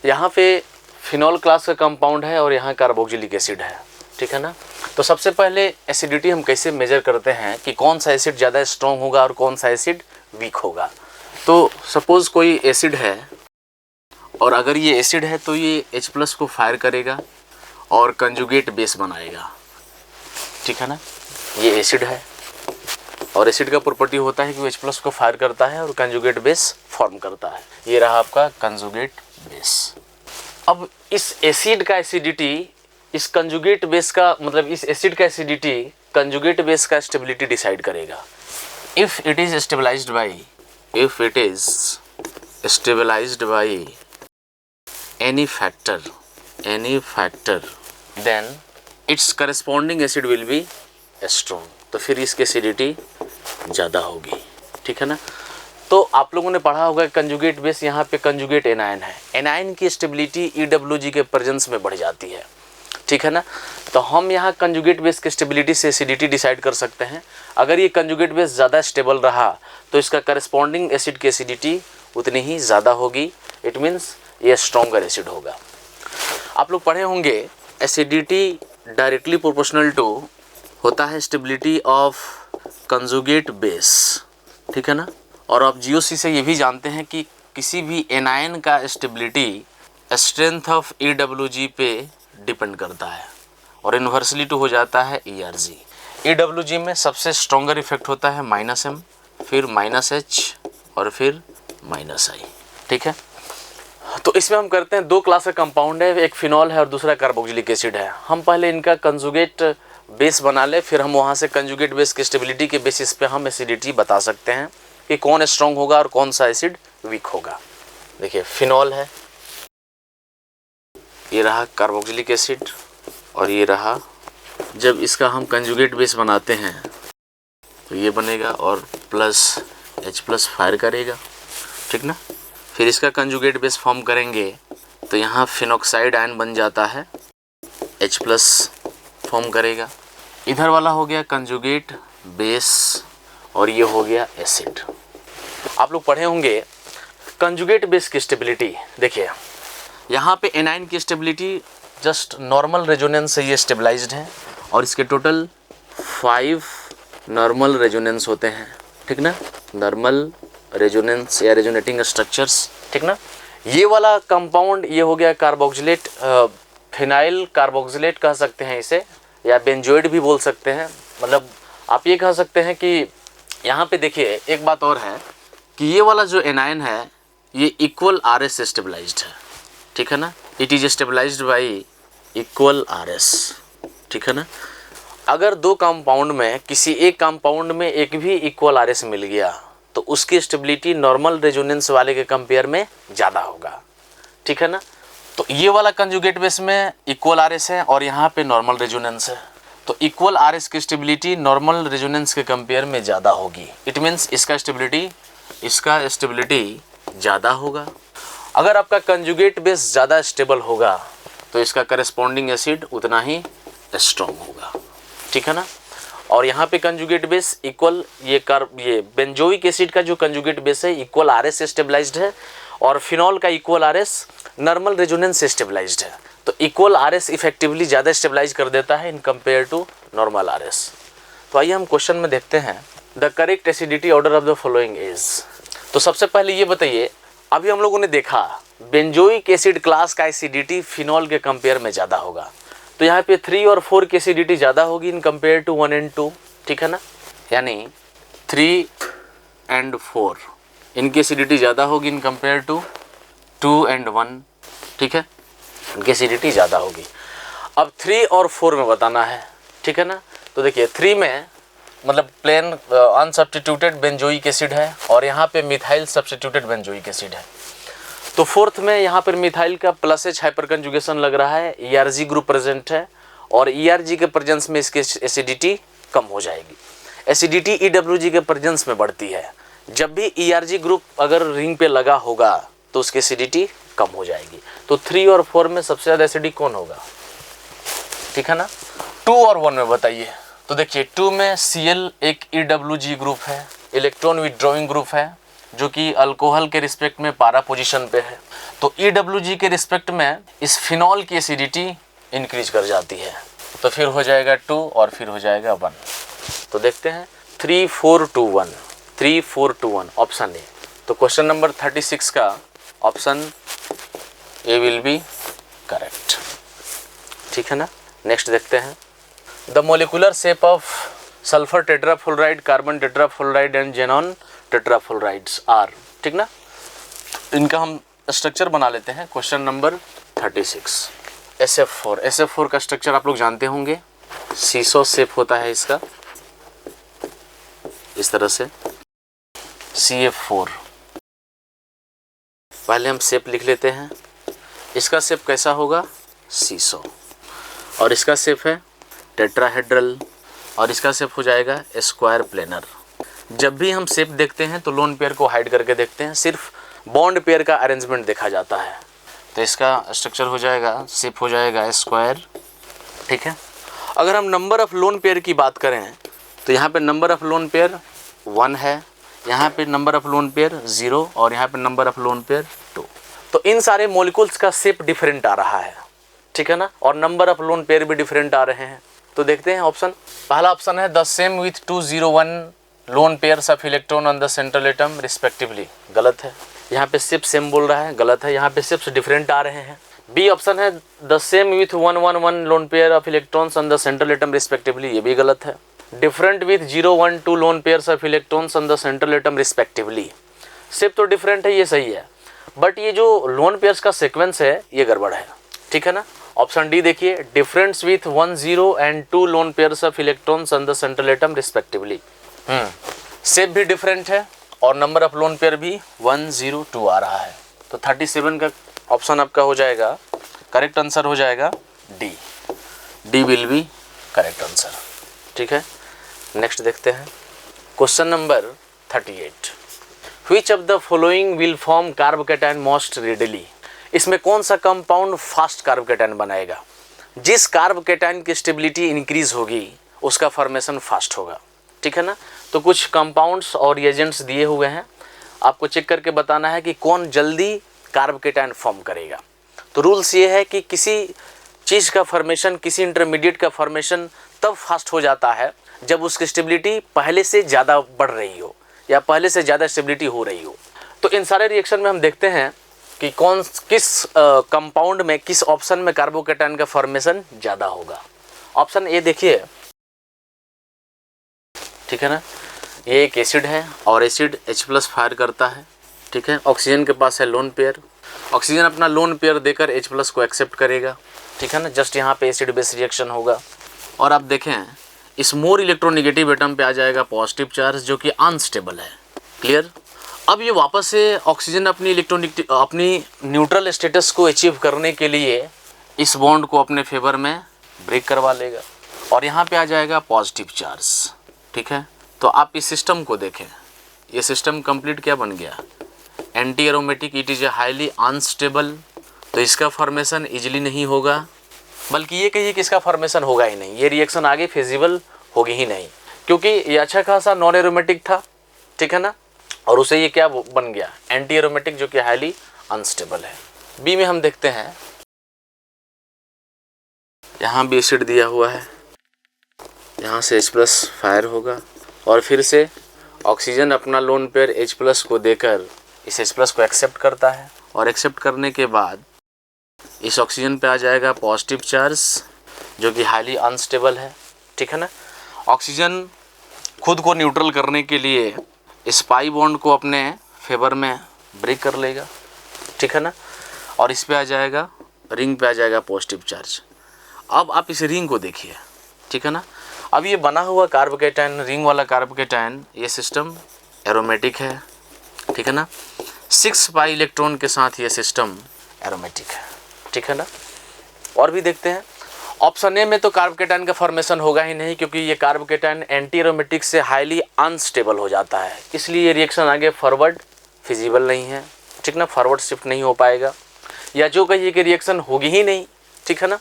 यहाँ पे फिनॉल क्लास का कंपाउंड है और यहाँ कार्बोक्सिलिक एसिड है। ठीक है ना? तो सबसे पहले एसिडिटी हम कैसे मेजर करते हैं कि कौन सा एसिड ज़्यादा स्ट्रॉन्ग होगा और कौन सा एसिड वीक होगा। तो सपोज़ कोई एसिड है और अगर ये एसिड है तो ये H+ को फायर करेगा और कंजुगेट बेस बनाएगा। ठीक है ना? ये एसिड है और एसिड का प्रॉपर्टी होता है कि वो H+ को फायर करता है और कंजुगेट बेस फॉर्म करता है। ये रहा आपका कंजुगेट बेस। अब इस एसिड का एसिडिटी इस कंजुगेट बेस का मतलब इस एसिड का एसिडिटी कंजुगेट बेस का स्टेबिलिटी डिसाइड करेगा। If it is stabilized by any factor then its corresponding acid will be strong। तो फिर इसकी एसिडिटी ज़्यादा होगी। ठीक है ना? तो आप लोगों ने पढ़ा होगा कंजुगेट बेस, यहाँ पे कंजुगेट एनायन है। एनायन की स्टेबिलिटी EWG के प्रेजेंस में बढ़ जाती है। ठीक है ना? तो हम यहाँ कंजुगेट बेस की स्टेबिलिटी से एसिडिटी डिसाइड कर सकते हैं। अगर ये कंजुगेट बेस ज़्यादा स्टेबल रहा तो इसका करस्पॉन्डिंग एसिड की एसिडिटी उतनी ही ज़्यादा होगी। इट मीन्स ये स्ट्रॉन्गर एसिड होगा। आप लोग पढ़े होंगे एसिडिटी डायरेक्टली प्रोपोर्शनल टू होता है स्टेबिलिटी ऑफ कंजुगेट बेस। ठीक है ना? और आप GOC से ये भी जानते हैं कि किसी भी एनायन का स्टेबिलिटी स्ट्रेंथ ऑफ EWG पे डिपेंड करता है और इन्वर्सली टू हो जाता है ERG। EWG में सबसे स्ट्रॉन्गर इफेक्ट होता है -M, फिर -H और फिर -I। ठीक है? तो इसमें हम करते हैं 2 क्लास का कंपाउंड है, एक फिनॉल है और दूसरा कार्बोक्सिलिक एसिड है। हम पहले इनका कंजुगेट बेस बना ले, फिर हम वहाँ से कंजुगेट बेस की स्टेबिलिटी के बेसिस पे हम एसिडिटी बता सकते हैं कि कौन स्ट्रॉन्ग होगा और कौन सा एसिड वीक होगा। देखिए, फिनॉल है, ये रहा कार्बोक्सिलिक एसिड और ये रहा। जब इसका हम कंजुगेट बेस बनाते हैं तो ये बनेगा और +H+ फायर करेगा। ठीक ना? फिर इसका कंजुगेट बेस फॉर्म करेंगे तो यहाँ फिनॉक्साइड आयन बन जाता है, H+ फॉर्म करेगा। इधर वाला हो गया कंजुगेट बेस और ये हो गया एसिड। आप लोग पढ़े होंगे कंजुगेट बेस की स्टेबिलिटी। देखिए, यहाँ पे एनायन की स्टेबिलिटी जस्ट नॉर्मल रेजोनेंस से ये स्टेबलाइज्ड है और इसके टोटल 5 नॉर्मल रेजोनेंस होते हैं। ठीक ना? नॉर्मल रेजोनेंस या रेजोनेटिंग स्ट्रक्चर्स। ठीक ना? ये वाला कंपाउंड ये हो गया कार्बोक्सिलेट, फिनाइल कार्बोक्सिलेट कह सकते हैं इसे, या बेंजोइड भी बोल सकते हैं। मतलब आप ये कह सकते हैं कि यहाँ पे देखिए एक बात और है कि ये वाला जो एनायन है ये इक्वल RS से स्टेबलाइज्ड है। ठीक है ना? It is stabilized by equal RS। ठीक है ना? अगर 2 कंपाउंड में किसी एक कंपाउंड में एक भी इक्वल RS मिल गया तो उसकी स्टेबिलिटी नॉर्मल रेजोनेंस वाले के कंपेयर में ज़्यादा होगा। ठीक है ना? तो ये वाला कंजुगेट बेस में इक्वल RS है और यहाँ पे नॉर्मल रेजोनेंस है, तो इक्वल RS की स्टेबिलिटी नॉर्मल रेजोनेंस के कंपेयर में ज़्यादा होगी। इट मीन्स इसका स्टेबिलिटी ज़्यादा होगा। अगर आपका कंजुगेट बेस ज़्यादा स्टेबल होगा तो इसका करस्पॉन्डिंग एसिड उतना ही स्ट्रॉन्ग होगा। ठीक है ना? और यहाँ पे कंजुगेट बेस इक्वल ये बेंजोइक एसिड का जो कंजुगेट बेस है इक्वल RS से स्टेबलाइज्ड है और फिनॉल का इक्वल RS नॉर्मल रेजोनेंस से स्टेबलाइज्ड है। तो इक्वल RS इफेक्टिवली ज़्यादा स्टेबलाइज कर देता है in compare to normal RS। तो आइए हम क्वेश्चन में देखते हैं the correct acidity order of the following is. तो सबसे पहले ये बताइए, अभी हम लोगों ने देखा बेंजोइक एसिड क्लास का एसिडिटी फिनॉल के कंपेयर में ज़्यादा होगा, तो यहाँ पे 3 और 4 की एसिडिटी ज़्यादा होगी इन कंपेयर टू 1 and 2। ठीक है ना? यानी 3 and 4 इनकी एसिडिटी ज़्यादा होगी इन कंपेयर टू 2 and 1। ठीक है? इनकी एसिडिटी ज़्यादा होगी। अब 3 और 4 में बताना है। ठीक है ना? तो देखिए 3 में मतलब प्लेन अनसब्स्टिट्यूटेड बेंजोइक एसिड है और यहाँ पे मिथाइल सब्स्टिट्यूटेड बेंजोइक एसिड है। तो फोर्थ में यहाँ पर मिथाइल का प्लस H हाइपर कंजुगेशन लग रहा है, ERG ग्रुप प्रेजेंट है और ERG के प्रेजेंस में इसकी एसिडिटी कम हो जाएगी। एसिडिटी EWG के प्रेजेंस में बढ़ती है। जब भी ERG ग्रुप अगर रिंग पे लगा होगा तो उसकी एसिडिटी कम हो जाएगी। तो 3 और 4 में सबसे ज़्यादा एसिडिक कौन होगा, ठीक है ना। 2 और 1 में बताइए। तो देखिए 2 में Cl एक EWG ग्रुप है, इलेक्ट्रॉन विथड्रॉइंग ग्रुप है, जो कि अल्कोहल के रिस्पेक्ट में पारा पोजीशन पे है। तो EWG के रिस्पेक्ट में इस फिनॉल की एसिडिटी इंक्रीज कर जाती है। तो फिर हो जाएगा 2 और फिर हो जाएगा 1। तो देखते हैं 3 4 2 1, 3 4 2 1 ऑप्शन ए। तो क्वेश्चन नंबर 36 का option A will be correct, ठीक है ना। नेक्स्ट देखते हैं the molecular shape of sulphur tetrafluoride, carbon tetrafluoride and xenon tetrafluorides are, ठीक ना। इनका हम स्ट्रक्चर बना लेते हैं। Question number 36 SF4। SF4 का स्ट्रक्चर आप लोग जानते होंगे, सीसो शेप होता है इसका, इस तरह से CF4। पहले हम शेप लिख लेते हैं। इसका शेप कैसा होगा, सीसो, और इसका शेप है टेट्राहेड्रल और इसका शेप हो जाएगा स्क्वायर प्लेनर। जब भी हम शेप देखते हैं तो लोन पेयर को हाइड करके देखते हैं, सिर्फ बॉन्ड पेयर का अरेंजमेंट देखा जाता है। तो इसका स्ट्रक्चर हो जाएगा, शेप हो जाएगा स्क्वायर, ठीक है। अगर हम नंबर ऑफ लोन पेयर की बात करें तो यहाँ पे नंबर ऑफ लोन पेयर 1 है, यहाँ पे नंबर ऑफ लोन पेयर 0 और यहाँ पे नंबर ऑफ लोन पेयर 2। तो इन सारे मॉलिक्यूल्स का शेप डिफरेंट आ रहा है, ठीक है ना, और नंबर ऑफ लोन पेयर भी डिफरेंट आ रहे हैं। तो देखते हैं ऑप्शन। पहला ऑप्शन है the same with 201 lone pairs of electron on the central atom respectively, गलत है। यहाँ पे शेप सेम बोल रहा है, गलत है। यहाँ पे शेप्स डिफरेंट आ रहे हैं। बी ऑप्शन है the same with 111 lone pair of electrons on the central atom respectively, ये भी गलत है। Different with 012 lone pairs of electrons on the central atom respectively, shape तो डिफरेंट है, ये सही है, बट ये जो लोन पेयर्स का सीक्वेंस है ये गड़बड़ है, ठीक है ना। ऑप्शन डी देखिए, difference with 10 and 2 lone pairs of electrons on the central atom respectively, shape भी डिफरेंट है और नंबर ऑफ लोन पेयर भी 102 आ रहा है। तो 37 का ऑप्शन आपका हो जाएगा, करेक्ट आंसर हो जाएगा D, D will be correct answer, ठीक है। नेक्स्ट देखते हैं question number 38। Which of the following will form carbocation most readily, इसमें कौन सा कंपाउंड फास्ट कार्बोकेटायन बनाएगा। जिस कार्बोकेटायन की स्टेबिलिटी इंक्रीज होगी उसका फॉर्मेशन फास्ट होगा, ठीक है ना। तो कुछ कंपाउंड्स और एजेंट्स दिए हुए हैं, आपको चेक करके बताना है कि कौन जल्दी कार्बोकेटायन फॉर्म करेगा। तो रूल्स ये है कि किसी चीज़ का फॉर्मेशन, किसी इंटरमीडिएट का फॉर्मेशन तब फास्ट हो जाता है जब उसकी स्टेबिलिटी पहले से ज़्यादा बढ़ रही हो या पहले से ज़्यादा स्टेबिलिटी हो रही हो। तो इन सारे रिएक्शन में हम देखते हैं कि कौन किस कंपाउंड में, किस ऑप्शन में कार्बोकेटायन का फॉर्मेशन ज़्यादा होगा। ऑप्शन ए देखिए, ठीक है ना, ये एक एसिड है और एसिड H+ फायर करता है, ठीक है। ऑक्सीजन के पास है लोन पेयर, ऑक्सीजन अपना लोन पेयर देकर H+ को एक्सेप्ट करेगा, ठीक है ना। जस्ट यहाँ पे एसिड बेस रिएक्शन होगा और आप देखें इस मोर इलेक्ट्रोनेगेटिव एटम पे आ जाएगा पॉजिटिव चार्ज जो कि अनस्टेबल है, क्लियर। अब ये वापस से ऑक्सीजन अपनी न्यूट्रल स्टेटस को अचीव करने के लिए इस बॉन्ड को अपने फेवर में ब्रेक करवा लेगा और यहाँ पे आ जाएगा पॉजिटिव चार्ज, ठीक है। तो आप इस सिस्टम को देखें, ये सिस्टम कंप्लीट क्या बन गया, anti aromatic, it is a highly unstable. तो इसका फॉर्मेशन इजीली नहीं होगा, बल्कि ये कहिए कि इसका फॉर्मेशन होगा ही नहीं, ये रिएक्शन आगे फिजिबल होगी ही नहीं, क्योंकि ये अच्छा खासा नॉन एरोमेटिक था, ठीक है ना। और उसे ये क्या बन गया, एंटी एरोमेटिक, जो कि हाईली अनस्टेबल है। बी में हम देखते हैं, यहाँ भी एसिड दिया हुआ है, यहाँ से H+ फायर होगा और फिर से ऑक्सीजन अपना लोन पेयर H+ को देकर इस H+ को एक्सेप्ट करता है और एक्सेप्ट करने के बाद इस ऑक्सीजन पे आ जाएगा पॉजिटिव चार्ज जो कि हाईली अनस्टेबल है, ठीक है ना। ऑक्सीजन खुद को न्यूट्रल करने के लिए इस पाई बॉन्ड को अपने फेवर में ब्रेक कर लेगा, ठीक है ना, और इस पे आ जाएगा, रिंग पे आ जाएगा पॉजिटिव चार्ज। अब आप इस रिंग को देखिए, ठीक है ना। अब ये बना हुआ कार्बोकेटायन, रिंग वाला कार्बोकेटायन, ये सिस्टम एरोमेटिक है, ठीक है ना। 6 पाई इलेक्ट्रॉन के साथ ये सिस्टम एरोमेटिक है, ठीक है ना। और भी देखते हैं। ऑप्शन ए में तो कार्बोकेटायन का फॉर्मेशन होगा ही नहीं, क्योंकि ये कार्बोकेटायन एंटी एरोमेटिक से हाईली अनस्टेबल हो जाता है, इसलिए ये रिएक्शन आगे फॉरवर्ड फिजिबल नहीं है, ठीक ना, फॉरवर्ड शिफ्ट नहीं हो पाएगा, या जो कहिए कि रिएक्शन होगी ही नहीं, ठीक है ना।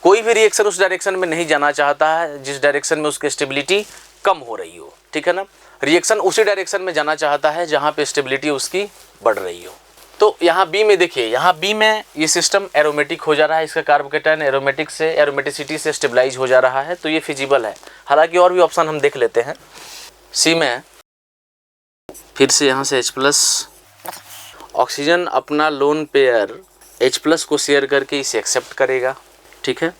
कोई भी रिएक्शन उस डायरेक्शन में नहीं जाना चाहता है जिस डायरेक्शन में उसकी स्टेबिलिटी कम हो रही हो, ठीक है ना। रिएक्शन उसी डायरेक्शन में जाना चाहता है जहाँ पे स्टेबिलिटी उसकी बढ़ रही हो। तो यहाँ बी में देखिए, यहाँ बी में ये सिस्टम एरोमेटिक हो जा रहा है, इसका कार्बोकेटायन एरोमेटिसिटी से स्टेबलाइज हो जा रहा है, तो ये फिजिबल है। हालांकि और भी ऑप्शन हम देख लेते हैं। सी में फिर से यहाँ से H+, ऑक्सीजन अपना लोन पेयर H+ को शेयर करके इसे एक्सेप्ट करेगा, ठीक है,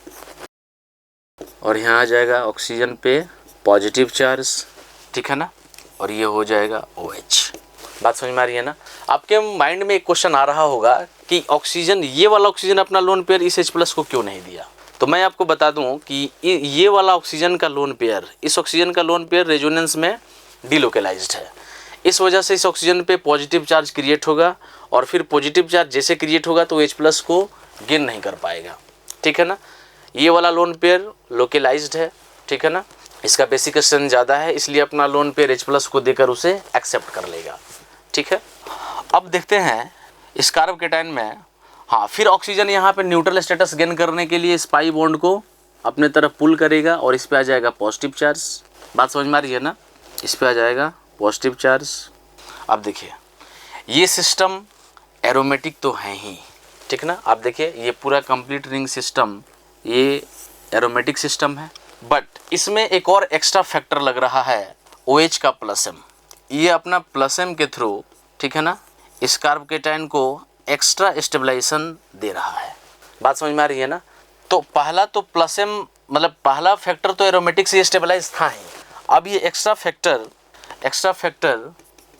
और यहाँ आ जाएगा ऑक्सीजन पे पॉजिटिव चार्ज, ठीक है ना, और ये हो जाएगा OH। बात समझ में आ रही है ना। आपके माइंड में एक क्वेश्चन आ रहा होगा कि ऑक्सीजन, ये वाला ऑक्सीजन अपना लोन पेयर इस H+ को क्यों नहीं दिया। तो मैं आपको बता दूं कि ये वाला ऑक्सीजन का लोन पेयर, इस ऑक्सीजन का लोन पेयर रेजोनेंस में डिलोकेलाइज्ड है, इस वजह से इस ऑक्सीजन पे पॉजिटिव चार्ज क्रिएट होगा, और फिर पॉजिटिव चार्ज जैसे क्रिएट होगा तो H+ को गेन नहीं कर पाएगा, ठीक है ना। ये वाला लोन पेयर लोकेलाइज्ड है, ठीक है ना, इसका बेसिक स्ट्रेंथ ज़्यादा है, इसलिए अपना लोन पेयर H+ को देकर उसे एक्सेप्ट कर लेगा, ठीक है। अब देखते हैं इस कार्बोकेटायन में, हाँ, फिर ऑक्सीजन यहाँ पे न्यूट्रल स्टेटस गेन करने के लिए इस पाई बॉन्ड को अपने तरफ पुल करेगा, और इस पे आ जाएगा पॉजिटिव चार्ज। बात समझ में आ रही है ना, इस पे आ जाएगा पॉजिटिव चार्ज। अब देखिए ये सिस्टम एरोमेटिक तो है ही, ठीक ना। आप देखिए ये पूरा कंप्लीट रिंग सिस्टम ये एरोमेटिक सिस्टम है, बट इसमें एक और एक्स्ट्रा फैक्टर लग रहा है OH का +M। ये अपना +M के थ्रू, ठीक है ना, इस कार्बोकेटायन को एक्स्ट्रा स्टेबलाइजेशन दे रहा है। बात समझ में आ रही है ना। तो पहला तो +M मतलब पहला फैक्टर तो एरोमेटिक से स्टेबलाइज था ही, अब ये एक्स्ट्रा फैक्टर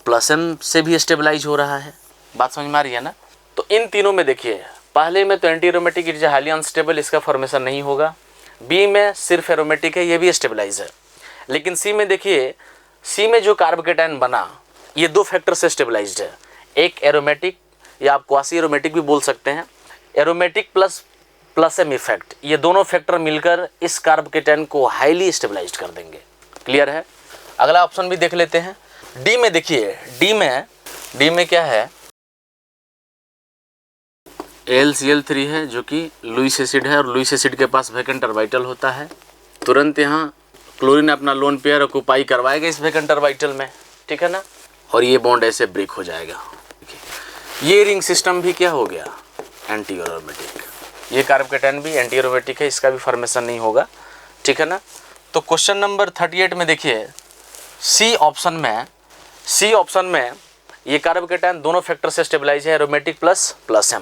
+M से भी स्टेबलाइज हो रहा है। बात समझ में आ रही है ना। तो इन तीनों में देखिए, पहले में तो anti aromatic it is highly unstable, इसका फॉर्मेशन नहीं होगा। बी में सिर्फ एरोमेटिक है, ये भी स्टेबलाइज है। लेकिन सी में देखिए, सी में जो कार्बोकेटायन बना ये 2 फैक्टर से स्टेबलाइज्ड है, एक एरोमेटिक या आप क्वासी एरोमेटिक भी बोल सकते हैं, एरोमेटिक प्लस M इफेक्ट, ये दोनों फैक्टर मिलकर इस कार्बोकेटायन को हाईली स्टेबलाइज्ड कर देंगे। क्लियर है। अगला ऑप्शन भी देख लेते हैं। डी में देखिए, डी में क्या है, AlCl3 है जो कि लुईस एसिड है, और लुईस एसिड के पास वैकेंट ऑर्बिटल होता है। तुरंत यहाँ क्लोरीन अपना लोन पेयर ऑक्यूपाई करवाएगा इस वैकेंट ऑर्बिटल में, ठीक है ना, और ये बॉन्ड ऐसे ब्रेक हो जाएगा। ये रिंग सिस्टम भी क्या हो गया, एंटी एरोमेटिक। ये कार्बोकेटायन भी एंटी एरोमेटिक है, इसका भी फॉर्मेशन नहीं होगा, ठीक है ना। तो क्वेश्चन नंबर 38 में देखिए, सी ऑप्शन में ये कार्बोकेटायन दोनों फैक्टर से स्टेबलाइज है, एरोमेटिक प्लस M।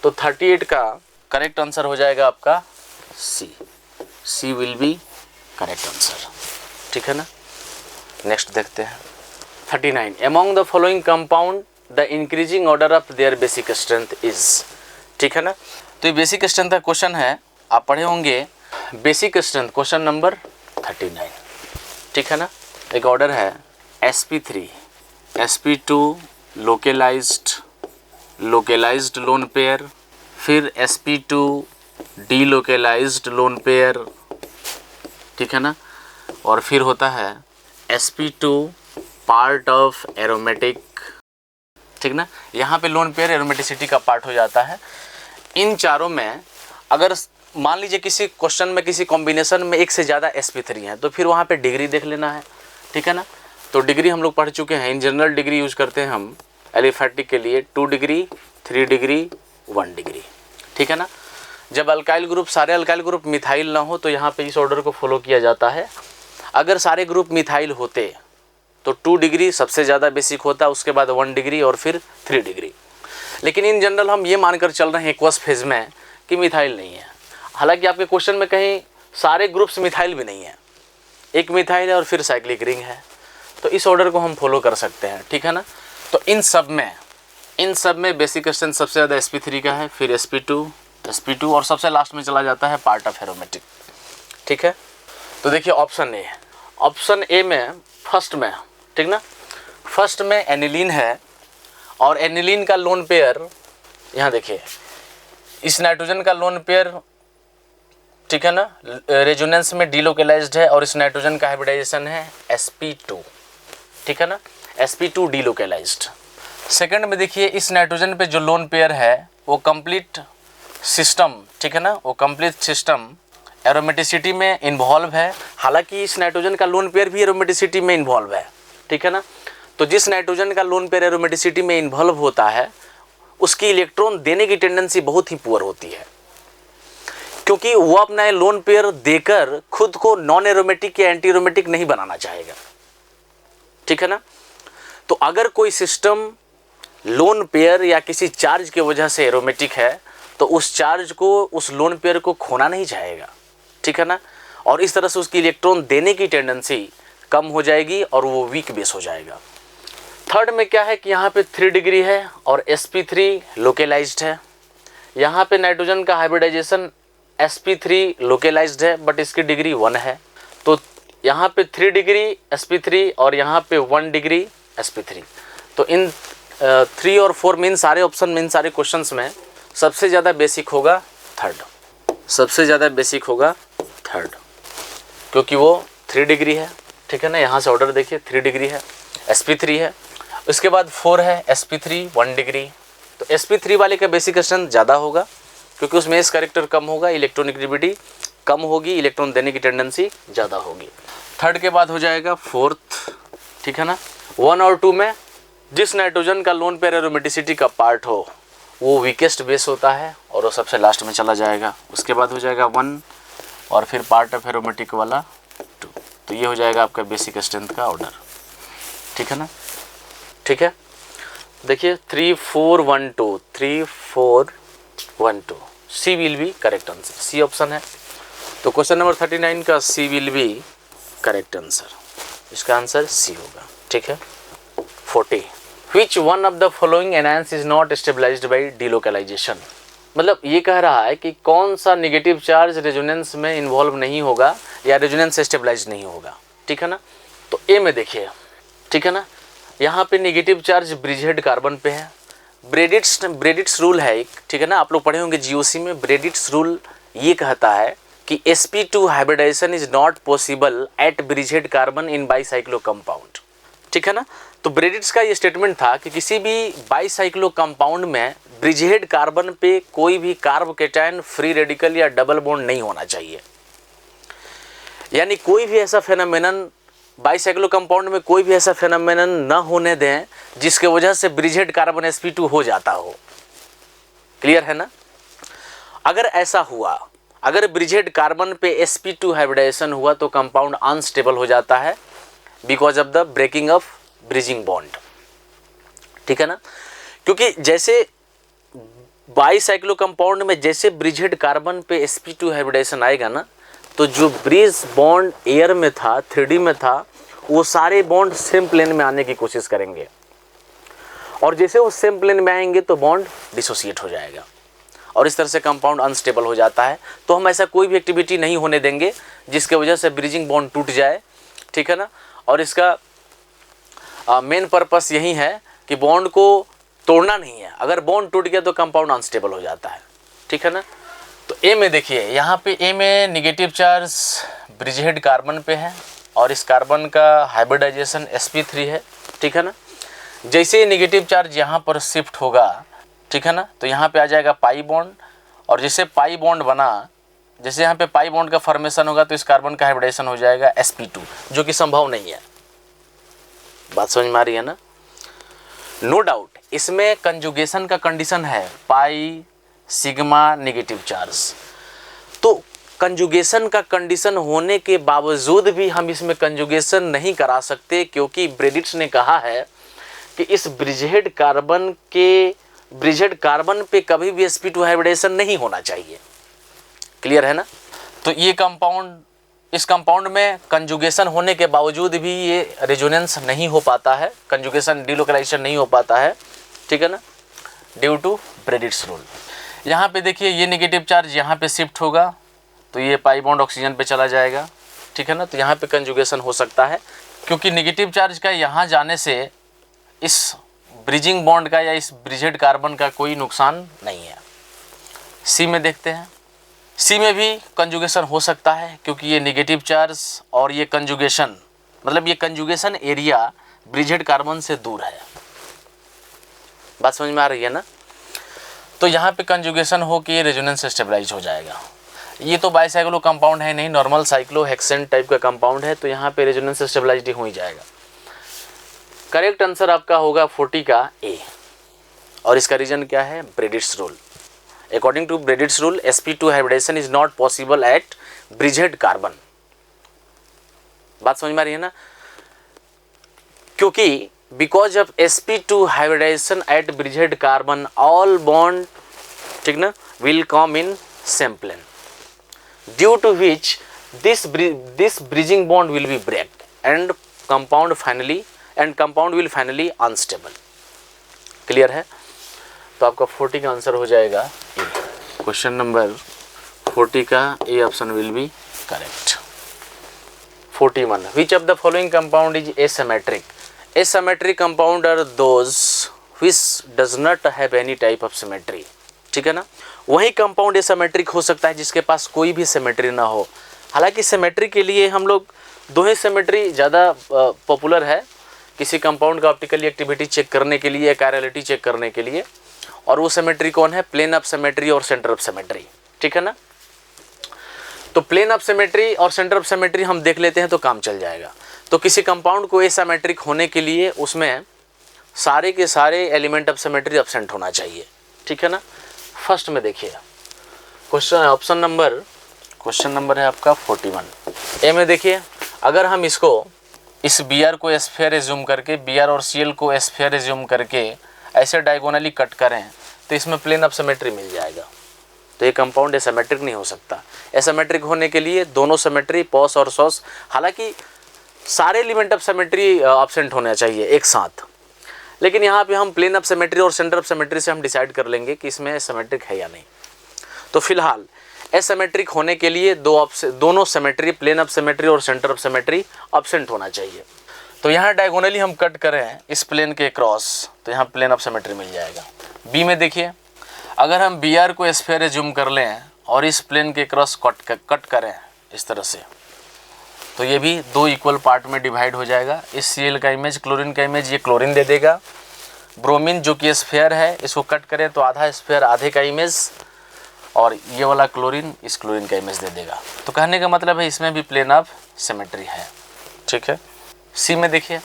तो 38 का करेक्ट आंसर हो जाएगा आपका सी विल बी करेक्ट आंसर, ठीक है ना। नेक्स्ट देखते हैं 39, among the following compound the increasing order of their basic strength is, ठीक है ना। तो ये बेसिक स्ट्रेंथ का क्वेश्चन है, आप पढ़े होंगे बेसिक स्ट्रेंथ क्वेश्चन नंबर 39, ठीक है ना। एक ऑर्डर है sp3 sp2 लोकेलाइज्ड लोन पेयर, फिर sp2 डीलोकेलाइज्ड लोन पेयर, ठीक है ना, और फिर होता है sp2 पार्ट ऑफ एरोमेटिक, ठीक ना। यहाँ पे लोन पेयर एरोमेटिसिटी का पार्ट हो जाता है। इन चारों में अगर मान लीजिए किसी क्वेश्चन में किसी कॉम्बिनेशन में एक से ज़्यादा sp3 है, तो फिर वहाँ पे डिग्री देख लेना है, ठीक है ना। तो डिग्री हम लोग पढ़ चुके हैं, इन जनरल डिग्री यूज़ करते हैं हम एलिफैटिक के लिए 2 डिग्री 3 डिग्री 1 डिग्री, ठीक है ना। जब अल्काइल ग्रुप, सारे अल्काइल ग्रुप मिथाइल ना हो तो यहाँ पे इस ऑर्डर को फॉलो किया जाता है। अगर सारे ग्रुप मिथाइल होते तो 2 डिग्री सबसे ज़्यादा बेसिक होता, उसके बाद 1 डिग्री और फिर 3 डिग्री। लेकिन इन जनरल हम ये मानकर चल रहे हैं एक्वस फेज में कि मिथाइल नहीं है। हालांकि आपके क्वेश्चन में कहीं सारे ग्रुप्स मिथाइल भी नहीं है, एक मिथाइल है और फिर साइक्लिक रिंग है, तो इस ऑर्डर को हम फॉलो कर सकते हैं, ठीक है ना। तो इन सब में बेसिक स्ट्रेंथ सबसे ज़्यादा sp3 का है, फिर sp2 और सबसे लास्ट में चला जाता है पार्ट ऑफ एरोमेटिक, ठीक है। तो देखिए ऑप्शन ए में फर्स्ट में, ठीक ना, फर्स्ट में एनिलीन है और एनिलीन का लोन पेयर यहाँ देखिए, इस नाइट्रोजन का लोन पेयर, ठीक है ना, रेजोनेंस में डीलोकेलाइज्ड है और इस नाइट्रोजन का हाइब्रिडाइजेशन है sp2, ठीक है ना, sp2 डीलोकेलाइज्ड। सेकंड में देखिए इस नाइट्रोजन पे जो लोन पेयर है वो कंप्लीट सिस्टम, ठीक है ना, वो कंप्लीट सिस्टम एरोमेटिसिटी में इन्वॉल्व है। हालांकि इस नाइट्रोजन का लोन पेयर भी एरोमेटिसिटी में इन्वॉल्व है, ठीक है ना। तो जिस नाइट्रोजन का लोन पेयर एरोमेटिसिटी में इन्वॉल्व होता है उसकी इलेक्ट्रॉन देने की टेंडेंसी बहुत ही पुअर होती है, क्योंकि वो अपना लोन पेयर देकर खुद को नॉन एरोमेटिक या एंटी एरोमेटिक नहीं बनाना चाहेगा, ठीक है ना। तो अगर कोई सिस्टम लोन पेयर या किसी चार्ज की वजह से एरोमेटिक है तो उस चार्ज को, उस लोन पेयर को खोना नहीं चाहेगा, ठीक है ना, और इस तरह से उसकी इलेक्ट्रॉन देने की टेंडेंसी कम हो जाएगी और वो वीक बेस हो जाएगा। थर्ड में क्या है कि यहाँ पे 3 डिग्री है और sp3 लोकेलाइज्ड है। यहाँ पे नाइट्रोजन का हाइब्रिडाइजेशन sp3 लोकेलाइज्ड है बट इसकी डिग्री 1 है, तो यहाँ पे 3 डिग्री sp3 और यहाँ पे 1 डिग्री sp3। तो इन 3 और 4 में, इन सारे ऑप्शन में, इन सारे क्वेश्चंस में सबसे ज़्यादा बेसिक होगा थर्ड, सबसे ज़्यादा बेसिक होगा थर्ड, क्योंकि वो 3 डिग्री है, ठीक है ना। यहाँ से ऑर्डर देखिए, 3 डिग्री है, sp3 है, उसके बाद 4 है, sp3 1 डिग्री। तो sp3 वाले का बेसिक स्ट्रेंथ ज़्यादा होगा क्योंकि उसमें एस कैरेक्टर कम होगा, इलेक्ट्रोनेगेटिविटी कम होगी, इलेक्ट्रॉन देने की टेंडेंसी ज़्यादा होगी। थर्ड के बाद हो जाएगा फोर्थ, ठीक है ना। 1 और 2 में जिस नाइट्रोजन का लोन पेयर एरोमेटिसिटी का पार्ट हो वो वीकेस्ट बेस होता है और वो सबसे लास्ट में चला जाएगा। उसके बाद हो जाएगा 1 और फिर पार्ट ऑफ एरोमेटिक वाला 2। तो ये हो जाएगा आपका बेसिक स्ट्रेंथ का ऑर्डर, ठीक है ना। ठीक है, देखिए 3 4 1 2, 3 4 1 2, C will be correct answer, C option है। तो क्वेश्चन नंबर 39 का C will be correct answer, इसका आंसर सी होगा, ठीक है। 40, which one of the following anions is not stabilized by delocalization. मतलब ये कह रहा है कि कौन सा नेगेटिव चार्ज रेजोनेंस में इन्वॉल्व नहीं होगा या रेजोनेंस से स्टेबलाइज नहीं होगा, ठीक है ना। तो ए में देखिए, ठीक है ना, यहाँ पे नेगेटिव चार्ज ब्रिजहेड कार्बन पे है। ब्रेडिट्स रूल है एक, ठीक है ना, आप लोग पढ़े होंगे जीओसी में। ब्रेडिट्स रूल ये कहता है कि sp2 hybridization is not possible at bridgehead carbon in bicyclo compound, ठीक है ना। तो ब्रेडिट्स का ये स्टेटमेंट था कि किसी भी बाईसाइक्लो कंपाउंड में ब्रिजहेड कार्बन पे कोई भी कार्ब केटायन, फ्री रेडिकल या डबल बॉन्ड नहीं होना चाहिए। यानी कोई भी ऐसा फेनोमेनन बाईसाइक्लो कंपाउंड में कोई भी ऐसा फेनोमेनन न होने दें जिसके वजह से ब्रिजहेड कार्बन sp2 हो जाता हो। क्लियर है ना। अगर ऐसा हुआ, अगर ब्रिजहेड कार्बन पे sp2 हाइब्रिडाइजेशन हुआ तो कंपाउंड अनस्टेबल हो जाता है because of the breaking of bridging bond, ठीक है ना। क्योंकि जैसे बाईसाइक्लो कंपाउंड में जैसे ब्रिजहेड कार्बन पे sp2 हाइब्रिडाइजेशन आएगा ना, तो जो ब्रिज बॉन्ड एयर में था, 3D में था, वो सारे बॉन्ड सेम प्लेन में आने की कोशिश करेंगे और जैसे वो सेम प्लेन में आएंगे तो बॉन्ड डिसोसिएट हो जाएगा और इस तरह से कंपाउंड अनस्टेबल हो जाता है। तो हम ऐसा कोई भी एक्टिविटी नहीं होने देंगे जिसके वजह से ब्रिजिंग बॉन्ड टूट जाए, ठीक है ना। और इसका मेन पर्पस यही है कि बॉन्ड को तोड़ना नहीं है। अगर बॉन्ड टूट गया तो कंपाउंड अनस्टेबल हो जाता है, ठीक है ना। तो ए में देखिए, यहाँ पे ए में नेगेटिव चार्ज ब्रिजहेड कार्बन पे है और इस कार्बन का हाइब्रिडाइजेशन sp3 है, ठीक है ना। जैसे नेगेटिव चार्ज यहाँ पर शिफ्ट होगा, ठीक है ना, तो यहाँ पे आ जाएगा पाई बॉन्ड और जैसे पाई बॉन्ड बना, जैसे यहाँ पे पाई बॉन्ड का फॉर्मेशन होगा तो इस कार्बन का हाइब्रिडाइजेशन हो जाएगा sp2, जो कि संभव नहीं है। बात समझ में आ रही है ना। नो डाउट इसमें कंजुगेशन का कंडीशन है पाई सिग्मा नेगेटिव चार्ज। तो कंजुगेशन का कंडीशन होने के बावजूद भी हम इसमें कंजुगेशन नहीं करा सकते क्योंकि ब्रेडिट्स ने कहा है कि इस ब्रिजहेड कार्बन पे कभी भी sp2 हाइब्रिडेशन नहीं होना चाहिए। क्लियर है ना। तो ये कंपाउंड, इस कंपाउंड में कंजुगेशन होने के बावजूद भी ये रेजोनेंस नहीं हो पाता है, कंजुगेशन डीलोकेलाइजेशन नहीं हो पाता है, ठीक है ना, ड्यू टू ब्रेडिट्स रूल। यहाँ पे देखिए ये नेगेटिव चार्ज यहाँ पे शिफ्ट होगा तो ये पाई बॉन्ड ऑक्सीजन पे चला जाएगा, ठीक है ना। तो यहाँ पे कंजुगेशन हो सकता है, क्योंकि नेगेटिव चार्ज का यहाँ जाने से इस ब्रिजिंग बॉन्ड का या इस ब्रिजेड कार्बन का कोई नुकसान नहीं है। सी में देखते हैं, सी में भी कंजुगेशन हो सकता है, क्योंकि ये नेगेटिव चार्ज और ये कंजुगेशन, मतलब ये कंजुगेशन एरिया ब्रिजेड कार्बन से दूर है। बात समझ में आ रही है ना। तो यहाँ पे कंजुगेशन हो कि ये रेजोनेंस स्टेबलाइज हो जाएगा। ये तो बाइसाइक्लो कंपाउंड है नहीं, नॉर्मल साइक्लोहेक्सेन टाइप का कंपाउंड है, तो यहाँ पे रेजोनेंस स्टेबलाइज हो ही जाएगा। करेक्ट आंसर आपका होगा 40 का ए, और इसका रीजन क्या है, Bredt's rule. According to Bredt's rule sp2 hybridisation is not possible at bridged carbon. बात समझ में आ रही है ना, क्योंकि because of sp2 hybridisation at bridged carbon all bond, ठीक ना, will come in same plane, due to which this bridging bond will be break and compound will finally unstable. Clear है। तो आपका 40 का आंसर हो जाएगा ए। क्वेश्चन नंबर 40 का A option will be correct. 41, which of the following compound is asymmetric? Asymmetric compound are those which does not have any type of symmetry. ठीक है ना, वही कंपाउंड एसिमेट्रिक हो सकता है जिसके पास कोई भी सिमेट्री ना हो। हालांकि सिमेट्री के लिए हम लोग दो ही सिमेट्री ज़्यादा पॉपुलर है, किसी कंपाउंड का ऑप्टिकली एक्टिविटी चेक करने के लिए, कायरलिटी चेक करने के लिए, और वो सिमेट्री कौन है, प्लेन ऑफ सिमेट्री और सेंटर ऑफ सिमेट्री। ठीक है ना, तो प्लेन ऑफ सिमेट्री और सेंटर ऑफ सिमेट्री हम देख लेते हैं तो काम चल जाएगा। तो किसी कंपाउंड को एसिमेट्रिक होने के लिए उसमें सारे के सारे एलिमेंट ऑफ सिमेट्री एब्सेंट होना चाहिए। ठीक है ना। फर्स्ट में देखिए क्वेश्चन नंबर है आपका 41। ए में देखिए, अगर हम इस Br को स्फीयर एज्यूम करके, Br और Cl को स्फीयर एज्यूम करके ऐसे डायगोनली कट करें तो इसमें प्लेन ऑफ सिमेट्री मिल जाएगा। तो ये कंपाउंड एसिमेट्रिक नहीं हो सकता। एसिमेट्रिक होने के लिए दोनों सिमेट्री पॉस और सॉस, हालांकि सारे एलिमेंट ऑफ सिमेट्री एब्सेंट होना चाहिए एक साथ, लेकिन यहाँ पे हम प्लेन ऑफ सिमेट्री और सेंटर ऑफ सिमेट्री से हम डिसाइड कर लेंगे कि इसमें सिमेट्रिक है या नहीं। तो फिलहाल एसिमेट्रिक होने के लिए दोनों सिमेट्री, प्लेन ऑफ सिमेट्री और सेंटर ऑफ सिमेट्री एब्सेंट होना चाहिए। तो यहाँ डायगोनली हम कट करें इस प्लेन के क्रॉस, तो यहाँ प्लेन ऑफ सिमेट्री मिल जाएगा। बी में देखिए, अगर हम Br को स्फीयर एज्यूम कर लें और इस प्लेन के क्रॉस कट करें इस तरह से, तो ये भी दो इक्वल पार्ट में डिवाइड हो जाएगा। इस Cl का इमेज, क्लोरीन का इमेज, ये क्लोरीन दे देगा। ब्रोमीन जो कि स्फीयर है, इसको कट करें तो आधा स्फीयर आधे का इमेज, और ये वाला क्लोरीन इस क्लोरीन का इमेज दे देगा। तो कहने का मतलब है इसमें भी प्लेन ऑफ सिमेट्री है। ठीक है। सी में देखिए,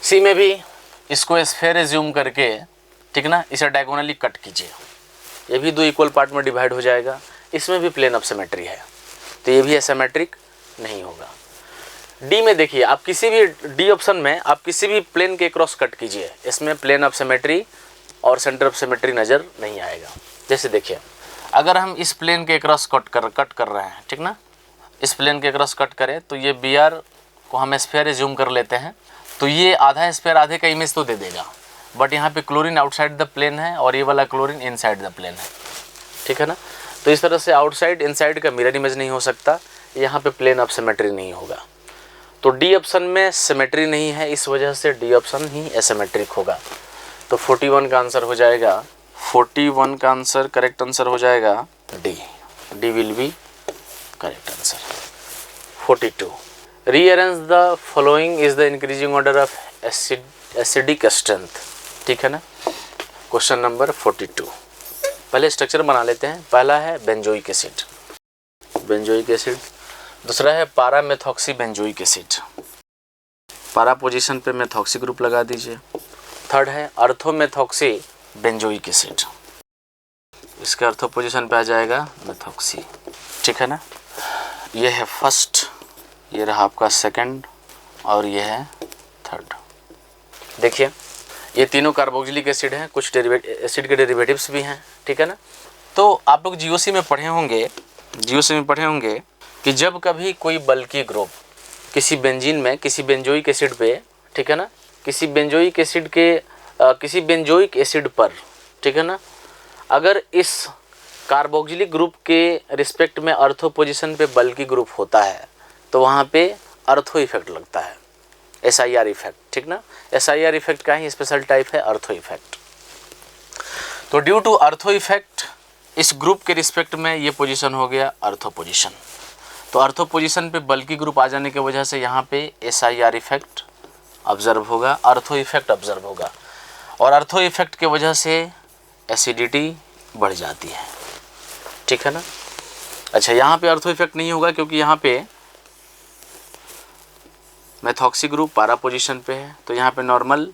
सी में भी इसको स्फीयर एज्यूम करके, ठीक ना, इसे डायगोनली कट कीजिए, ये भी दो इक्वल पार्ट में डिवाइड हो जाएगा। इसमें भी प्लेन ऑफ सिमेट्री है, तो ये भी एसिमेट्रिक नहीं होगा। डी में देखिए, आप किसी भी डी ऑप्शन में आप किसी भी प्लेन के क्रॉस कट कीजिए, इसमें प्लेन ऑफ सिमेट्री और सेंटर ऑफ सिमेट्री नज़र नहीं आएगा। जैसे देखिए, अगर हम इस प्लेन के क्रॉस कट कर रहे हैं, ठीक ना, इस प्लेन के क्रॉस कट करें तो ये Br को हम स्फीयर एज्यूम कर लेते हैं, तो ये आधा स्फीयर आधे का इमेज तो दे देगा, बट यहाँ पे क्लोरीन आउटसाइड द प्लेन है और ये वाला क्लोरीन इनसाइड द प्लेन है। ठीक है ना। तो इस तरह से आउटसाइड इनसाइड का मिरर इमेज नहीं हो सकता, यहाँ पे प्लेन ऑफ सिमेट्री नहीं होगा। तो डी ऑप्शन में सिमेट्री नहीं है, इस वजह से डी ऑप्शन ही एसिमेट्रिक होगा। तो 41 का आंसर हो जाएगा, 41 का आंसर करेक्ट आंसर हो जाएगा D. D will be correct answer. 42, rearrange the following is the increasing order of acidic strength. ठीक है ना। क्वेश्चन नंबर 42, पहले स्ट्रक्चर बना लेते हैं। पहला है बेंजोइक एसिड, दूसरा है पारा मेथॉक्सी बेंजोइक एसिड, पारा पोजीशन पे मेथॉक्सी ग्रुप लगा दीजिए। थर्ड है अर्थोमेथॉक्सी बेंजोइक एसिड, इसका अर्थो पोजीशन पे आ जाएगा मेथॉक्सी। ठीक है ना। ये है फर्स्ट, ये रहा आपका सेकंड, और ये है थर्ड। देखिए, ये तीनों कार्बोक्सिलिक एसिड हैं, कुछ एसिड के डेरिवेटिव्स भी हैं। ठीक है ना। तो आप लोग जीओसी में पढ़े होंगे कि जब कभी कोई बल्कि ग्रुप किसी बेंजीन में, किसी बेंजोइक एसिड पे, ठीक है ना, किसी बेंजोइक एसिड पर, ठीक है ना, अगर इस कार्बोक्सिलिक ग्रुप के रिस्पेक्ट में अर्थो पोजीशन पे बल्कि ग्रुप होता है, तो वहाँ पे अर्थो इफेक्ट लगता है, SIR इफेक्ट, ठीक ना। SIR इफेक्ट का ही स्पेशल टाइप है अर्थो इफेक्ट। तो ड्यू टू अर्थो इफेक्ट इस ग्रुप के रिस्पेक्ट में ये पोजीशन हो गया अर्थो पोजीशन। तो अर्थो पोजीशन पे बल्कि ग्रुप आ जाने की वजह से यहाँ पे SIR इफेक्ट ऑब्जर्व होगा, अर्थो इफेक्ट ऑब्जर्व होगा, और अर्थो इफेक्ट के वजह से एसिडिटी बढ़ जाती है, ठीक है ना। अच्छा, यहाँ पे अर्थो इफेक्ट नहीं होगा क्योंकि यहाँ पे मेथॉक्सी ग्रुप पारा पोजीशन पे है, तो यहाँ पे नॉर्मल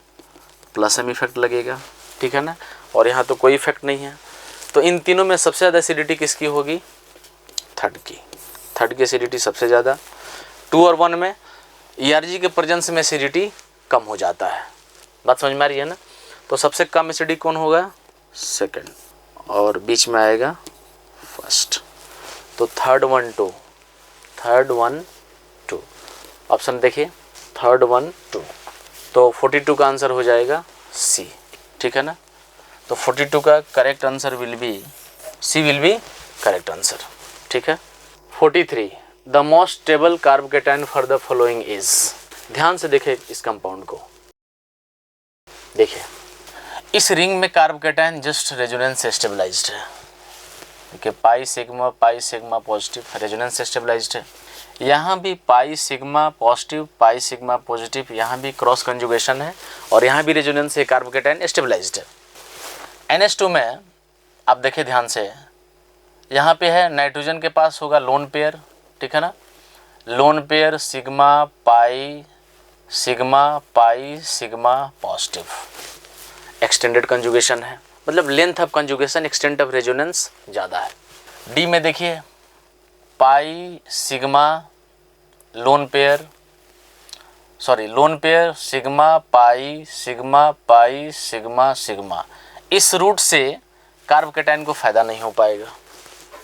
प्लस M इफेक्ट लगेगा, ठीक है ना। और यहाँ तो कोई इफेक्ट नहीं है। तो इन तीनों में सबसे ज़्यादा एसिडिटी किसकी होगी? थर्ड की एसिडिटी सबसे ज़्यादा। 2 और 1 में ERG के प्रेजेंस में एसिडिटी कम हो जाता है। बात समझ में आ रही है ना। तो सबसे कम एसिडिटी कौन होगा? सेकंड, और बीच में आएगा फर्स्ट। तो थर्ड वन टू ऑप्शन देखिए, थर्ड 1 2। तो 42 का आंसर हो जाएगा C, ठीक है ना। तो 42 का correct answer will be C, will be correct answer, ठीक है। 43 the most stable carbocation for the following is. ध्यान से देखें इस कंपाउंड को, देखिए इस रिंग में कार्बोकेटाइन जस्ट रेजोनेंस से स्टेबलाइज्ड है, देखिए पाई सिग्मा पॉजिटिव रेजोनेंस से स्टेबलाइज्ड है। यहाँ भी पाई सिग्मा पॉजिटिव, यहाँ भी क्रॉस कंजुगेशन है और यहाँ भी रेजोनेंस से कार्बोकेटाइन स्टेबलाइज्ड है। NH2 में आप देखिए ध्यान से, यहाँ पे है नाइट्रोजन के पास होगा लोन पेयर, ठीक है ना। Lone pair sigma pi positive, extended conjugation है, मतलब length of conjugation extent of resonance ज़्यादा है। डी में देखिए pi sigma lone pair sigma pi sigma, इस रूट से कार्बोकेटाइन को फ़ायदा नहीं हो पाएगा,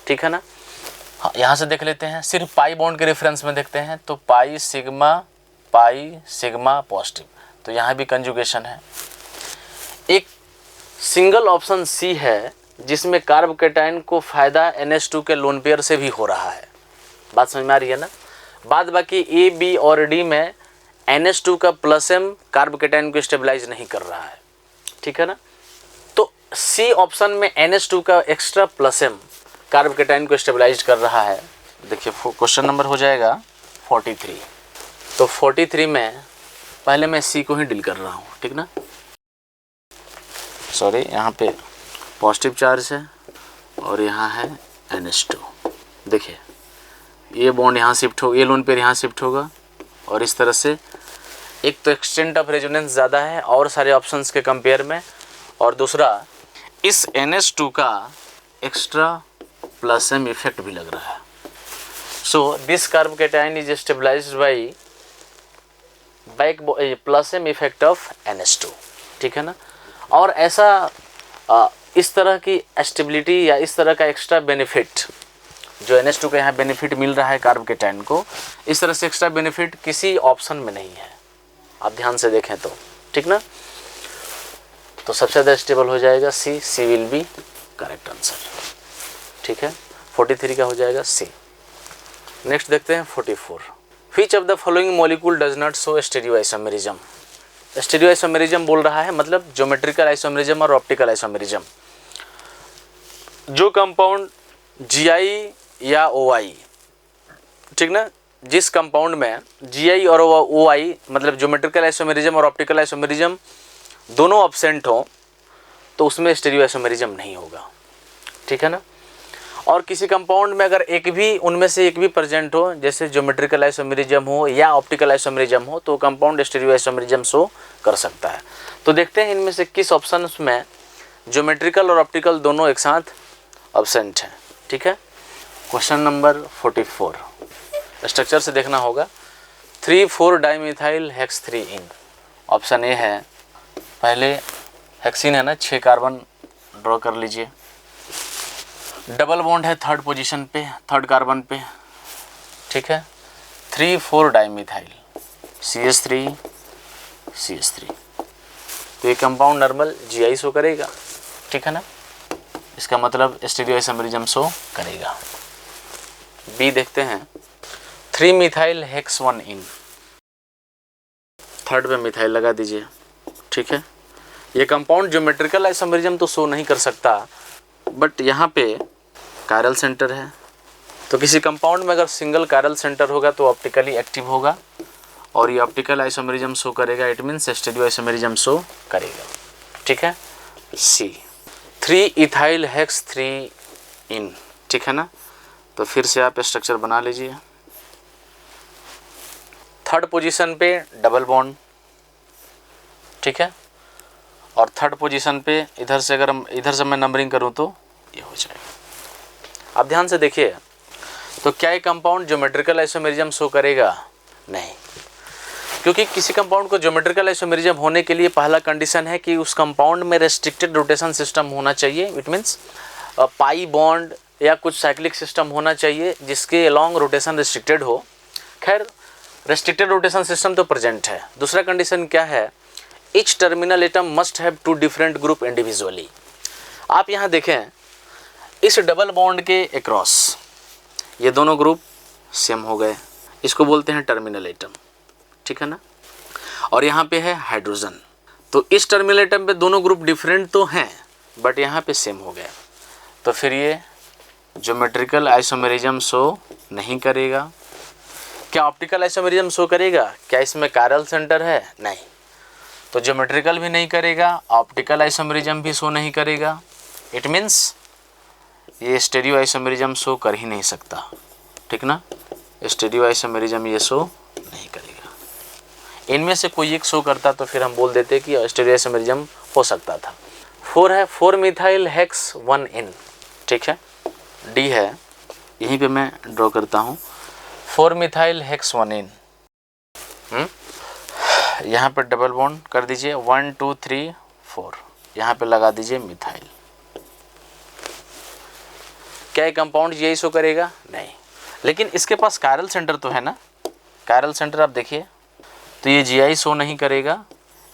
ठीक है ना। हाँ, यहाँ से देख लेते हैं, सिर्फ पाई बॉन्ड के रेफरेंस में देखते हैं तो पाई सिग्मा पॉजिटिव, तो यहाँ भी कंजुगेशन है। एक सिंगल ऑप्शन C है जिसमें कार्बोकेटाइन को फ़ायदा NH2 के लोन पेयर से भी हो रहा है। बात समझ में आ रही है ना। बाद बाकी A, B और D में NH2 का प्लस M कार्बोकेटाइन को स्टेबलाइज नहीं कर रहा है, ठीक है ना। तो C ऑप्शन में NH2 का एक्स्ट्रा प्लस M कार्बोकेटाइन को स्टेबलाइज कर रहा है। देखिए क्वेश्चन नंबर हो जाएगा 43। तो 43 में पहले मैं C को ही डील कर रहा हूँ, ठीक ना। सॉरी, यहाँ पे पॉजिटिव चार्ज है और यहाँ है NH2। देखिए ये बॉन्ड यहाँ शिफ्ट हो, ये लोन पेयर यहाँ शिफ्ट होगा और इस तरह से एक तो एक्सटेंट ऑफ रेजोनेंस ज़्यादा है और सारे ऑप्शंस के कंपेयर में, और दूसरा इस NH2 का एक्स्ट्रा प्लस M इफेक्ट भी लग रहा है। So this carbocation is stabilized by plus M effect of NH2, ठीक है ना। और ऐसा इस तरह की स्टेबिलिटी या इस तरह का एक्स्ट्रा बेनिफिट जो NH2 का यहाँ बेनिफिट मिल रहा है कार्बोकेटाइन को, इस तरह से एक्स्ट्रा बेनिफिट किसी ऑप्शन में नहीं है। आप ध्यान से देखें तो, ठीक ना। तो सबसे ज़्यादा स्टेबल हो जाएगा C will be correct answer, ठीक है। 43 का हो जाएगा C। नेक्स्ट देखते हैं 44। Which of the following molecule does not show stereoisomerism. Stereoisomerism बोल रहा है मतलब ज्योमेट्रिकल आइसोमेरिज्म और ऑप्टिकल आइसोमेरिज्म। जो कंपाउंड GI या OI, ठीक ना, जिस कंपाउंड में GI और OI मतलब ज्योमेट्रिकल आइसोमेरिज्म और ऑप्टिकल आइसोमेरिज्म दोनों एब्सेंट हो तो उसमें स्टीरियोआइसोमेरिज्म नहीं होगा, ठीक है ना। और किसी कंपाउंड में अगर उनमें से एक भी प्रेजेंट हो, जैसे ज्योमेट्रिकल आइसोमेरिज्म हो या ऑप्टिकल आइसोमेरिज्म हो, तो कंपाउंड स्टीरियोआइसोमेरिज्म शो कर सकता है। तो देखते हैं इनमें से किस ऑप्शन में ज्योमेट्रिकल और ऑप्टिकल दोनों एक साथ एब्सेंट हैं, ठीक है। क्वेश्चन नंबर 44 स्ट्रक्चर से देखना होगा। 3,4 डाइमिथाइल हेक्स 3 ऑप्शन ए है। पहले हेक्सिन है ना, 6 कार्बन ड्रॉ कर लीजिए। डबल बॉन्ड है थर्ड पोजीशन पे, थर्ड कार्बन पे, ठीक है। 3,4 डाइमिथाइल CH3 तो ये कंपाउंड नॉर्मल GI शो करेगा, ठीक है ना। इसका मतलब स्टीरियोआइसोमेरिज्म शो करेगा। बी देखते हैं। 3 मिथाइल हेक्स 1 इन, थर्ड पे मिथाइल लगा दीजिए। ठीक है, ये कंपाउंड ज्योमेट्रिकल आइसोमेरिज्म तो शो नहीं कर सकता, बट यहाँ पे कायरल सेंटर है, तो किसी कंपाउंड में अगर सिंगल कायरल सेंटर होगा तो ऑप्टिकली एक्टिव होगा और ये ऑप्टिकल आइसोमेरिज्म शो करेगा, it means stereo isomerism show करेगा। ठीक है, सी 3 इथाइल हेक्स 3 इन। ठीक है ना, तो फिर से आप स्ट्रक्चर बना लीजिए। थर्ड पोजीशन पे डबल बॉन्ड, ठीक है, और थर्ड पोजीशन पे इधर से अगर इधर से मैं नंबरिंग करूं तो ये हो जाएगा। आप ध्यान से देखिए, तो क्या ये कंपाउंड ज्योमेट्रिकल आइसोमेरिज्म शो करेगा? नहीं, क्योंकि किसी कंपाउंड को ज्योमेट्रिकल आइसोमेरिज्म होने के लिए पहला कंडीशन है कि उस कंपाउंड में रेस्ट्रिक्टेड रोटेशन सिस्टम होना चाहिए। इट मीन्स पाई बॉन्ड या कुछ साइक्लिक सिस्टम होना चाहिए जिसके अलॉन्ग रोटेशन रिस्ट्रिक्टेड हो। खैर, रेस्ट्रिक्टेड रोटेशन सिस्टम तो प्रेजेंट है। दूसरा कंडीशन क्या है? Each terminal atom must have 2 different group individually. आप यहाँ देखें, इस डबल बॉन्ड के अक्रॉस ये दोनों ग्रुप सेम हो गए, इसको बोलते हैं टर्मिनल एटम। ठीक है ना, और यहाँ पे है हाइड्रोजन, तो इस टर्मिनल एटम पे दोनों ग्रुप डिफरेंट तो हैं बट यहाँ पे सेम हो गए, तो फिर ये ज्योमेट्रिकल आइसोमेरिज्म शो नहीं करेगा। क्या ऑप्टिकल आइसोमेरिज्म शो करेगा? क्या इसमें कायरल सेंटर है? नहीं, तो ज्योमेट्रिकल भी नहीं करेगा, ऑप्टिकल आइसोमेरिज्म भी शो नहीं करेगा। इट मीन्स ये स्टीरियो आइसोमेरिज्म शो कर ही नहीं सकता। ठीक ना, स्टीरियो आइसोमेरिज्म ये शो नहीं करेगा। इनमें से कोई एक शो करता तो फिर हम बोल देते कि स्टीरियो आइसोमेरिज्म हो सकता था। 4 है 4 मिथाइल हेक्स 1 इन। ठीक है, डी है, यहीं पे मैं ड्रॉ करता हूँ 4 मिथाइल हेक्स 1 इन। यहाँ पे डबल बॉन्ड कर दीजिए 1 2 3 4, यहाँ पे लगा दीजिए मिथाइल। क्या ये कंपाउंड यही शो करेगा? नहीं, लेकिन इसके पास कायरल सेंटर तो है ना। कायरल सेंटर आप देखिए, तो ये जीआई शो नहीं करेगा,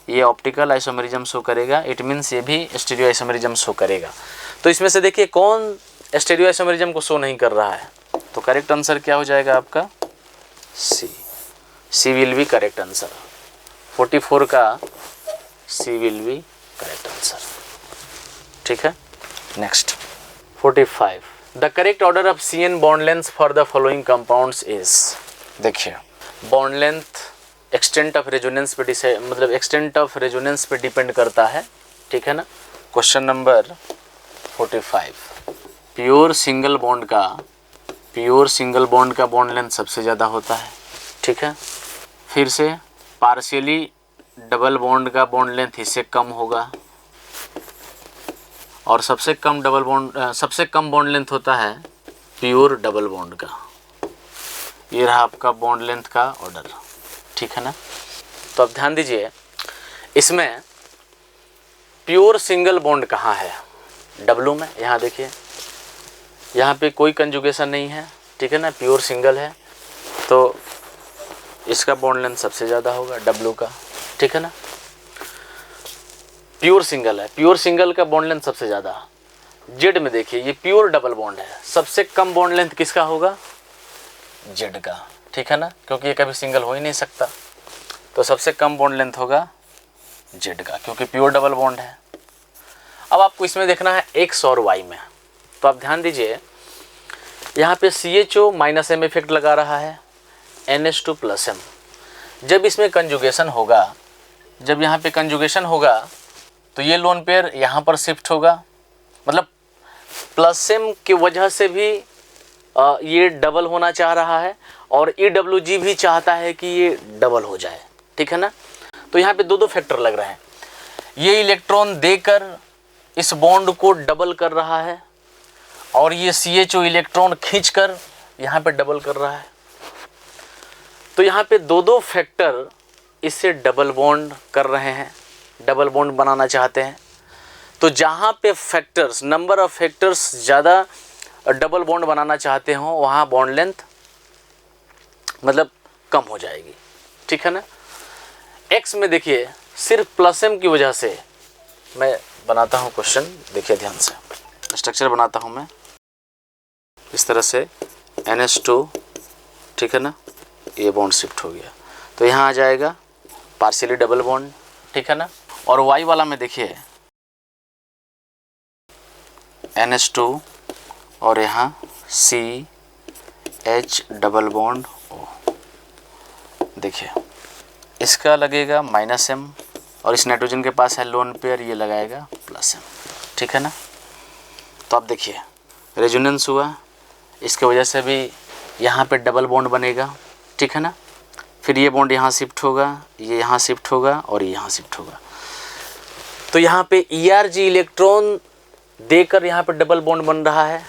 ये ऑप्टिकल आइसोमेरिज्म शो करेगा। इट मीन्स ये भी स्टीरियो आइसोमेरिज्म शो करेगा। तो इसमें से देखिए कौन स्टीरियो आइसोमेरिज्म को शो नहीं कर रहा है, तो करेक्ट आंसर क्या हो जाएगा आपका? C. C will be correct answer. 44 का C will be correct answer. ठीक है, next 45, the correct order of CN bond length for the following compounds is. देखिए, bond length extent of resonance पे मतलब एक्सटेंट ऑफ रेजोनेंस पे depend करता है। ठीक है ना। Question number 45, pure single bond का बॉन्ड लेंथ सबसे ज़्यादा होता है। ठीक है, फिर से पार्शियली डबल बॉन्ड का बॉन्ड लेंथ इससे कम होगा, और सबसे कम बॉन्ड लेंथ होता है प्योर डबल बॉन्ड का। ये रहा आपका बॉन्ड लेंथ का ऑर्डर। ठीक है ना। तो अब ध्यान दीजिए, इसमें प्योर सिंगल बॉन्ड कहाँ है? डब्लू में। यहाँ देखिए, यहाँ पे कोई कंजुगेशन नहीं है। ठीक है ना, प्योर सिंगल है, तो इसका बॉन्ड लेंथ सबसे ज़्यादा होगा डब्लू का। ठीक है ना, प्योर सिंगल है, प्योर सिंगल का बॉन्ड लेंथ सबसे ज़्यादा। जेड में देखिए, ये प्योर डबल बॉन्ड है, सबसे कम बॉन्ड लेंथ किसका होगा? जेड का। ठीक है ना, क्योंकि ये कभी सिंगल हो ही नहीं सकता, तो सबसे कम बॉन्ड लेंथ होगा जेड का, क्योंकि प्योर डबल बॉन्ड है। अब आपको इसमें देखना है एक्स और वाई में, तो आप ध्यान दीजिए, यहाँ पे CHO -M इफेक्ट लगा रहा है, NH2 + M। जब इसमें कंजुगेशन होगा, जब यहाँ पे कंजुगेशन होगा तो ये लोन पेयर यहाँ पर शिफ्ट होगा, मतलब +M की वजह से भी ये डबल होना चाह रहा है, और EWG भी चाहता है कि ये डबल हो जाए। ठीक है ना, तो यहाँ पे दो फैक्टर लग रहे हैं। ये इलेक्ट्रॉन देकर इस बॉन्ड को डबल कर रहा है, और ये CHO इलेक्ट्रॉन खींचकर यहाँ पे डबल कर रहा है। तो यहाँ पे दो फैक्टर इससे डबल बॉन्ड कर रहे हैं, डबल बॉन्ड बनाना चाहते हैं। तो जहाँ पे फैक्टर्स, नंबर ऑफ फैक्टर्स ज़्यादा डबल बॉन्ड बनाना चाहते हो, वहाँ बॉन्ड लेंथ मतलब कम हो जाएगी। ठीक है ना। एक्स में देखिए, सिर्फ +M की वजह से मैं बनाता हूँ क्वेश्चन, देखिए ध्यान से, स्ट्रक्चर बनाता हूँ मैं इस तरह से NH2। ठीक है ना, ये बॉन्ड शिफ्ट हो गया, तो यहाँ आ जाएगा पार्शियली डबल बॉन्ड, ठीक है ना। और Y वाला में देखिए NH2 और यहाँ CH डबल बॉन्ड O, देखिए इसका लगेगा -M और इस नाइट्रोजन के पास है लोन पेयर, ये लगाएगा +M, ठीक है ना। तो अब देखिए रेजोनेंस हुआ, इसके वजह से भी यहाँ पे डबल बॉन्ड बनेगा, ठीक है ना। फिर ये बॉन्ड यहाँ शिफ्ट होगा, ये यहाँ शिफ्ट होगा और ये यहाँ शिफ्ट होगा। तो यहाँ पे ERG इलेक्ट्रॉन देकर यहाँ पे डबल बॉन्ड बन रहा है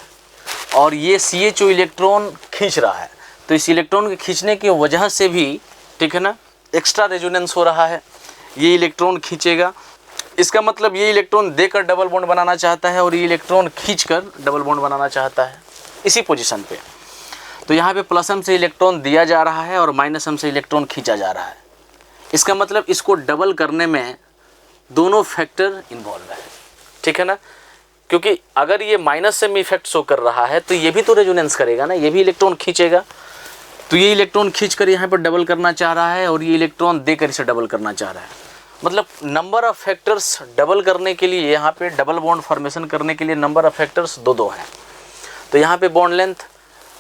और ये CHO इलेक्ट्रॉन खींच रहा है। तो इस इलेक्ट्रॉन के खींचने की वजह से भी, ठीक है ना, एक्स्ट्रा रेजोनेंस हो रहा है। ये इलेक्ट्रॉन खींचेगा, इसका मतलब ये इलेक्ट्रॉन देकर डबल बॉन्ड बनाना चाहता है और ये इलेक्ट्रॉन खींचकर डबल बॉन्ड बनाना चाहता है इसी पोजीशन पे। तो यहाँ पे +M से इलेक्ट्रॉन दिया जा रहा है और -M से इलेक्ट्रॉन खींचा जा रहा है। इसका मतलब इसको डबल करने में दोनों फैक्टर इन्वॉल्व है, ठीक है ना। क्योंकि अगर ये -M इफेक्ट शो कर रहा है तो ये भी तो रेजोनेंस करेगा ना, ये भी इलेक्ट्रॉन खींचेगा। तो ये इलेक्ट्रॉन खींचकर यहाँ पर डबल करना चाह रहा है और ये इलेक्ट्रॉन देकर इसे डबल करना चाह रहा है। मतलब नंबर ऑफ फैक्टर्स डबल करने के लिए, यहाँ पे डबल बॉन्ड फॉर्मेशन करने के लिए नंबर ऑफ फैक्टर्स दो हैं। तो यहाँ पे बॉन्ड लेंथ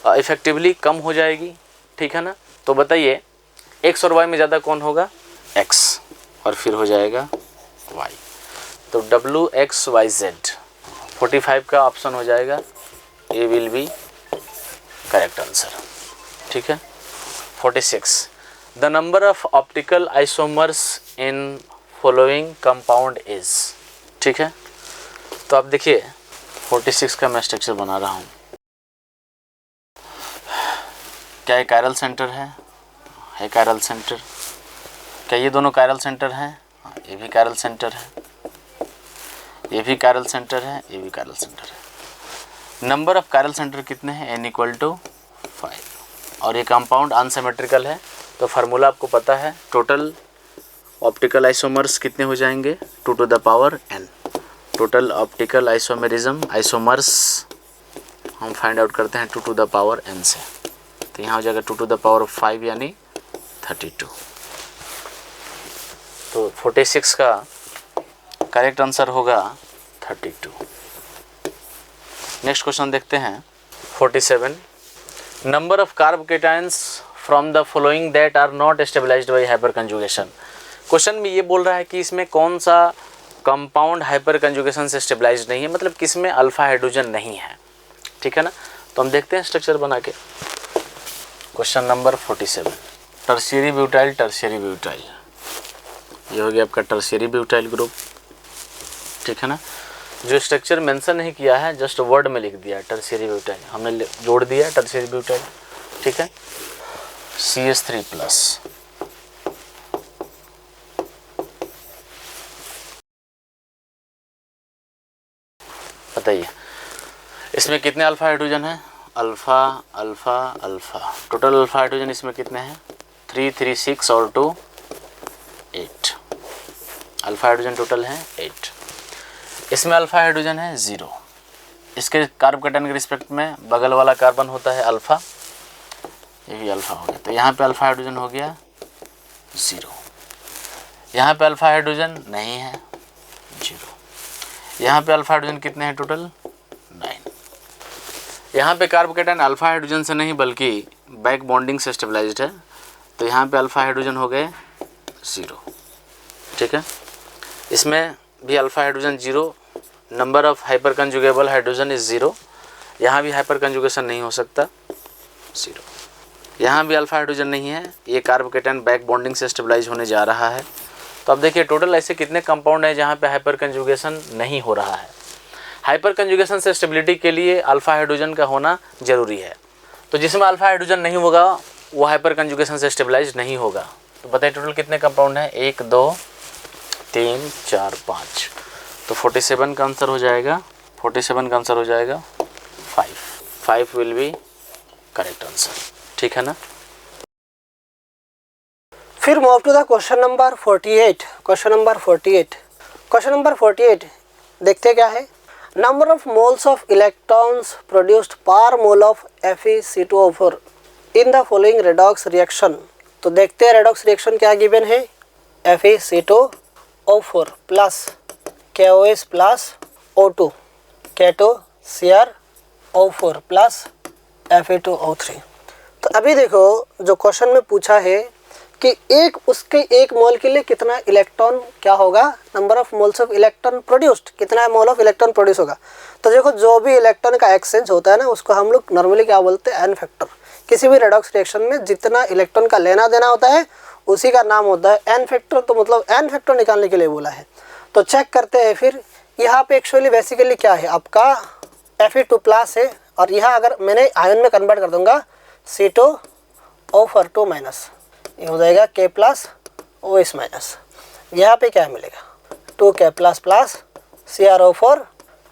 इफेक्टिवली कम हो जाएगी, ठीक है ना। तो बताइए X और Y में ज़्यादा कौन होगा? X, और फिर हो जाएगा Y। तो WXYZ 45 का ऑप्शन हो जाएगा, ए विल बी करेक्ट आंसर, ठीक है। 46 the number of optical isomers in following compound is, ठीक है। तो आप देखिए 46 का मैं स्ट्रक्चर बना रहा हूँ। क्या ये कायरल सेंटर है कायरल सेंटर। क्या ये दोनों कायरल सेंटर हैं? हाँ, ये भी कायरल सेंटर है, ये भी कायरल सेंटर है, ये भी कायरल सेंटर है। नंबर ऑफ कायरल सेंटर कितने हैं? n = 5। और ये कंपाउंड अनसिमेट्रिकल है, तो फार्मूला आपको पता है, टोटल ऑप्टिकल आइसोमर्स कितने हो जाएंगे? 2 to the power n। Total optical isomers हम फाइंड आउट करते हैं 2 to the power n से। तो यहाँ हो जाएगा 2 to the power 5 यानी 32। तो 46 का करेक्ट आंसर होगा 32। नेक्स्ट क्वेश्चन देखते हैं 47 number of carbocations from the following that are not stabilised by hyperconjugation. Question में ये बोल रहा है कि इसमें कौन सा कंपाउंड हाइपर कंजुगेशन से स्टेबलाइज्ड नहीं है, मतलब किसमें अल्फा हाइड्रोजन नहीं है, ठीक है ना। तो हम देखते हैं स्ट्रक्चर बना के। Question number 47 tertiary butyl, tertiary butyl, ये हो गया आपका टर्शियरी ब्यूटाइल ग्रुप, ठीक है ना। जो स्ट्रक्चर मेंशन नहीं किया है, जस्ट वर्ड में लिख दिया टर्शियरी ब्यूटाइल, हमने जोड़ दिया टर्शियरी ब्यूटाइल, ठीक है। CH3+, बताइए इसमें कितने अल्फा हाइड्रोजन है? Alpha alpha alpha, total alpha hydrogen इसमें कितने हैं? 3 3 6 और 2 8 अल्फा हाइड्रोजन टोटल है 8। इसमें अल्फा हाइड्रोजन है 0। इसके कार्बोकेटायन के रिस्पेक्ट में बगल वाला कार्बन होता है अल्फा, ये भी अल्फा हो गया। तो यहाँ पे अल्फा हाइड्रोजन हो गया 0। यहाँ पे अल्फा हाइड्रोजन नहीं है 0। यहाँ पे अल्फा हाइड्रोजन कितने हैं? टोटल 9। यहाँ पे कार्बोकेटायन अल्फा हाइड्रोजन से नहीं बल्कि बैक बॉन्डिंग से स्टेबलाइज्ड है, तो यहाँ पे अल्फा हाइड्रोजन हो गए 0, ठीक है। इसमें भी alpha hydrogen 0, number of hyperconjugable hydrogen is 0, यहाँ भी हाइपर कंजुगेशन नहीं हो सकता 0। यहाँ भी अल्फा हाइड्रोजन नहीं है, ये कार्बोकेटायन बैक बॉन्डिंग से स्टेबलाइज होने जा रहा है। तो अब देखिए टोटल ऐसे कितने कंपाउंड हैं जहाँ पे हाइपर कंजुगेशन नहीं हो रहा है। हाइपर कंजुगेशन से स्टेबिलिटी के लिए अल्फा हाइड्रोजन का होना जरूरी है, तो जिसमें अल्फा हाइड्रोजन नहीं होगा वो हाइपर कंजुगेशन से स्टेबलाइज नहीं होगा। तो बताइए टोटल कितने कंपाउंड हैं? 1 2 3 4 5। तो 47 का आंसर हो जाएगा, 47 का आंसर हो जाएगा 5 विल बी करेक्ट आंसर, ठीक है ना। फिर move to the question number 48। Question number 48 देखते क्या है। Number of moles of electrons produced per mole of FeC2O4 in the following redox reaction. तो देखते हैं रेडॉक्स रिएक्शन क्या गिवन है। FeC2O4 plus KOH plus O2 KTOCrO4 plus Fe2O3। तो अभी देखो जो क्वेश्चन में पूछा है कि एक मोल के लिए कितना इलेक्ट्रॉन क्या होगा, number of moles of electron produced, कितना मोल ऑफ इलेक्ट्रॉन प्रोड्यूस होगा। तो देखो जो भी इलेक्ट्रॉन का एक्सचेंज होता है ना उसको हम लोग नॉर्मली क्या बोलते हैं, एन फैक्टर। किसी भी रेडॉक्स रिएक्शन में जितना इलेक्ट्रॉन का लेना देना होता है उसी का नाम होता है एन फैक्टर। तो मतलब एन फैक्टर निकालने के लिए बोला है। तो चेक करते हैं फिर। यहाँ पे एक्चुअली बेसिकली क्या है, आपका Fe2 प्लस है और यहाँ अगर मैंने आयन में कन्वर्ट कर दूंगा C2O4 2 माइनस, ये हो जाएगा K प्लस OH माइनस। यहाँ पे क्या मिलेगा 2K plus plus CrO4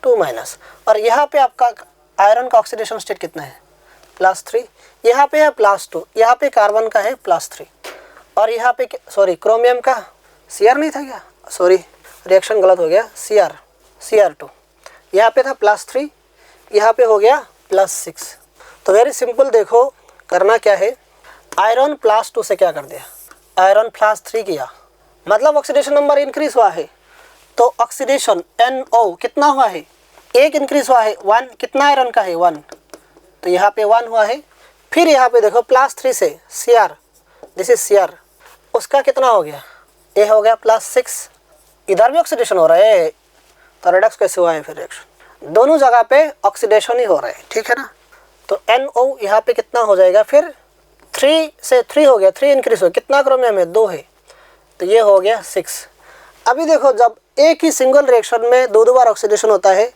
2 minus. और यहाँ पे आपका आयरन का ऑक्सीडेशन स्टेट कितना है +3, यहाँ पे है +2, यहाँ पे कार्बन का है +3 और यहाँ पे सॉरी क्रोमियम का Cr नहीं था क्या, सॉरी रिएक्शन गलत हो गया, Cr2 यहाँ पे था +3, यहाँ पे हो गया +6। तो वेरी सिंपल, देखो करना क्या है, आयरन +2 से क्या कर दिया, आयरन +3 किया, मतलब ऑक्सीडेशन नंबर इंक्रीज हुआ है। तो ऑक्सीडेशन NO कितना हुआ है, 1 इंक्रीज हुआ है, 1 कितना आयरन का है 1, तो यहाँ पे 1 हुआ है। फिर यहाँ पे देखो +3 से Cr, दिस इज Cr, उसका कितना हो गया, ये हो गया +6, इधर भी ऑक्सीडेशन हो रहा है। तो रेडॉक्स कैसे हुआ है फिर रिएक्शन, दोनों जगह पे ऑक्सीडेशन ही हो रहा है, ठीक है ना। तो NO यहाँ पे कितना हो जाएगा, फिर 3 से 3 हो गया, 3 इंक्रीज हो गया, कितना क्रोमियम है 2 है, तो ये हो गया 6। अभी देखो जब एक ही सिंगल रिएक्शन में दो बार ऑक्सीडेशन होता है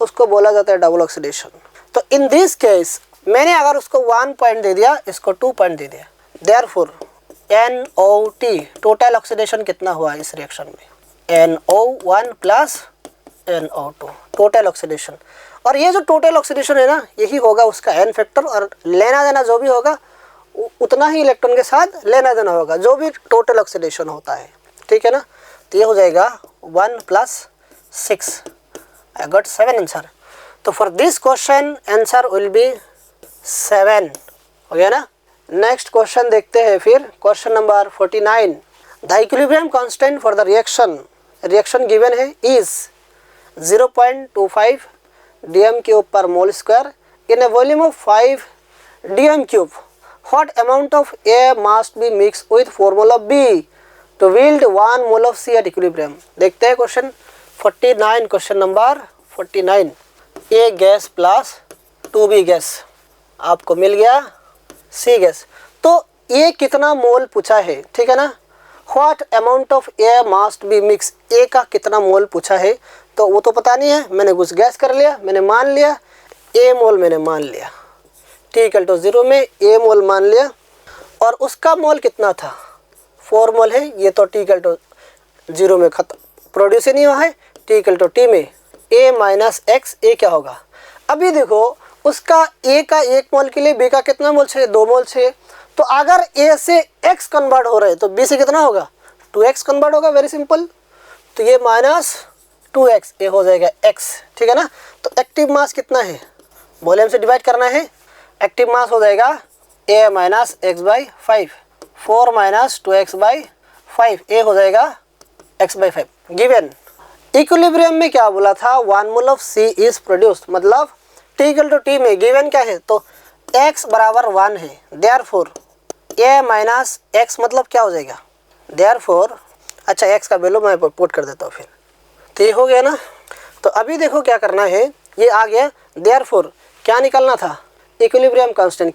उसको बोला जाता है डबल ऑक्सीडेशन। तो इन दिस केस मैंने अगर उसको 1 पॉइंट दे दिया, इसको 2 पॉइंट दे दिया, देयरफॉर NO2 टोटल ऑक्सीडेशन कितना हुआ इस रिएक्शन में, NO1 plus NO2 total oxidation. और ये जो टोटल ऑक्सीडेशन है ना यही होगा उसका एन फैक्टर, और लेना देना जो भी होगा उतना ही इलेक्ट्रॉन के साथ लेना देना होगा जो भी टोटल ऑक्सीडेशन होता है, ठीक है ना। तो ये हो जाएगा 1 + 6, आई गॉट 7 आंसर। तो for this question answer will be 7, हो गया ना। नेक्स्ट क्वेश्चन देखते हैं फिर, question number 49। The equilibrium constant for the reaction given है is 0.25 dm³ per mole square in a volume of 5 dm³. What amount of A must be mixed with 4 mole of B to yield 1 mole of C at equilibrium? देखते हैं question 49, question number 49। A gas plus 2B gas आपको मिल गया C gas. तो ये कितना मोल पूछा है, ठीक है ना। What amount of A must be mixed, A का कितना मोल पूछा है, तो वो तो पता नहीं है, मैंने कुछ गैस कर लिया, मैंने मान लिया A मोल, मैंने मान लिया T=0 में A मोल मान लिया, और उसका मोल कितना था 4 मोल है, ये तो T=0 में खत्म, प्रोड्यूस ही नहीं हुआ है। T में A - X, A क्या होगा। अभी देखो उसका A का 1 मोल के लिए B का कितना मोल चाहिए, 2 मोल चाहिए। तो अगर A से X कन्वर्ट हो रहे हैं तो B से कितना होगा 2X कन्वर्ट होगा, वेरी सिंपल। तो ये -2X, ये हो जाएगा X, ठीक है ना। तो एक्टिव मास कितना है, वॉल्यूम से डिवाइड करना है, एक्टिव मास हो जाएगा A - X/5, 4 - 2X/5, ये हो जाएगा X/5 गिवन। इक्विलिब्रियम में क्या बोला था, 1 mole of C is produced, मतलब T में गिवन क्या है, तो X बराबर 1 है, देयरफॉर A - X मतलब क्या हो जाएगा, देयरफॉर, अच्छा X का वैल्यू मैं पुट कर देता हूँ फिर, तो ये हो गया ना। तो अभी देखो क्या करना है, ये आ गया, देयरफॉर क्या निकालना था, इक्विलिब्रियम कांस्टेंट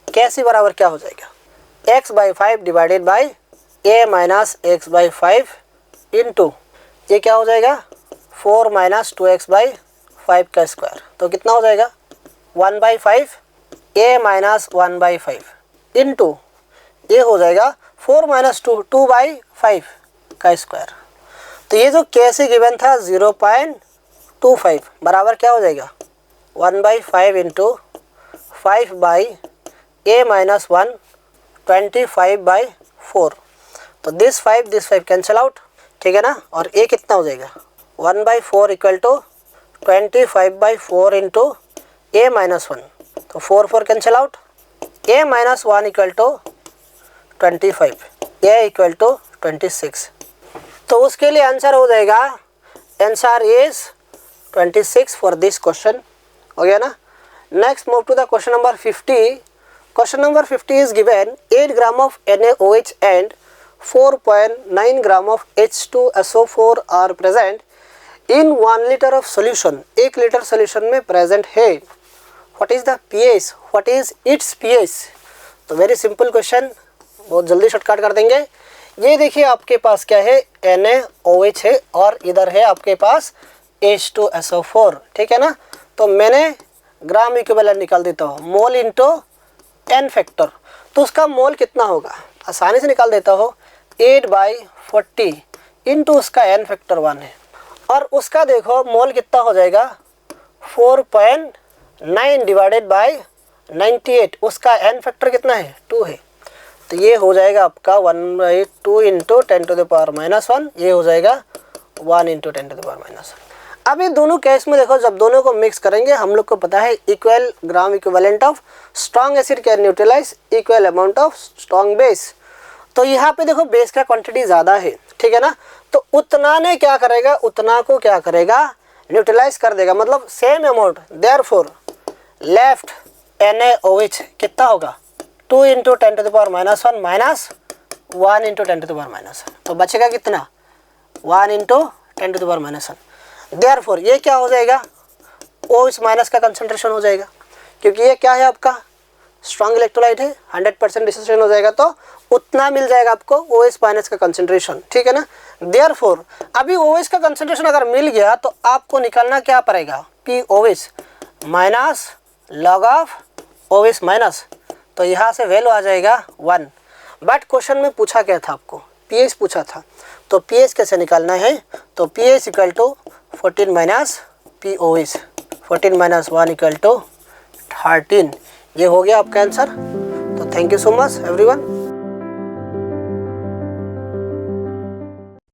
Kc बराबर क्या हो जाएगा, X/5 divided by A - X/5 into ये क्या हो जाएगा 4 - 2X/5 का स्क्वायर, तो कितना हो जाएगा 1/5 A - 1/5 इंटू ये हो जाएगा 4 - 2/5 का स्क्वायर। तो ये जो Kc गिवन था 0.25 बराबर क्या हो जाएगा 1/5 इंटू 5/A - 1 25/4। तो दिस 5 कैंसिल आउट, ठीक है ना। और A कितना हो जाएगा 1/4 = 25/4 इंटू A - 1, तो 4 cancel out, a minus 1 equal to 25, a equal to 26। तो उसके लिए आंसर हो जाएगा, answer is 26 for this question. हो गया ना। Next move to the question number 50। Question number 50 is given 8 gram of NaOH and 4.9 gram of H2SO4 are present in 1 litre of solution. 1 litre solution में present है। What is the pH, what is it's pH? तो very simple question, बहुत जल्दी shortcut कर देंगे। ये देखिए आपके पास क्या है, NaOH है और इधर है आपके पास H2SO4, ठीक है ना। तो मैंने ग्राम इक्विवेलेंट निकाल देता हूँ, मोल इंटू n फैक्टर। तो उसका मोल कितना होगा, आसानी से निकाल देता हो, 8/40 इंटू उसका n फैक्टर 1 है। और उसका देखो मोल कितना हो जाएगा, 4.9 डिवाइडेड बाय 98, उसका n फैक्टर कितना है, 2 है। तो ये हो जाएगा आपका 1/2 इंटू 10⁻⁻1, ये हो जाएगा 1 इंटू 10⁻⁻1। अब ये दोनों केस में देखो, जब दोनों को मिक्स करेंगे, हम लोग को पता है equal gram equivalent of strong acid can neutralize equal amount of strong base. तो यहाँ पे देखो बेस का क्वांटिटी ज़्यादा है, ठीक है ना। तो उतना ने क्या करेगा, उतना को क्या करेगा, न्यूट्रलाइज कर देगा, मतलब same amount. Therefore left NaOH कितना होगा, 2 इंटू 10⁻⁻1 माइनस 1 इंटू 10⁻⁻1। तो बचेगा कितना, 1 इंटू 10⁻⁻1। देयरफॉर ये क्या हो जाएगा, OH माइनस का कंसंट्रेशन हो जाएगा, क्योंकि ये क्या है आपका स्ट्रॉन्ग इलेक्ट्रोलाइट है, 100% डिसोसिएशन हो जाएगा, तो उतना मिल जाएगा आपको OH माइनस का कंसंट्रेशन, ठीक है ना। देयरफॉर अभी OH का कंसंट्रेशन अगर मिल गया तो आपको निकालना क्या पड़ेगा, POH minus log of OH minus. तो यहाँ से वैल्यू आ जाएगा 1। बट क्वेश्चन में पूछा क्या था, आपको pH पूछा था। तो pH कैसे निकालना है, तो pH equal to 14 minus POH, 14 minus 1 equal to 13। ये हो गया आपका आंसर। तो thank you so much everyone.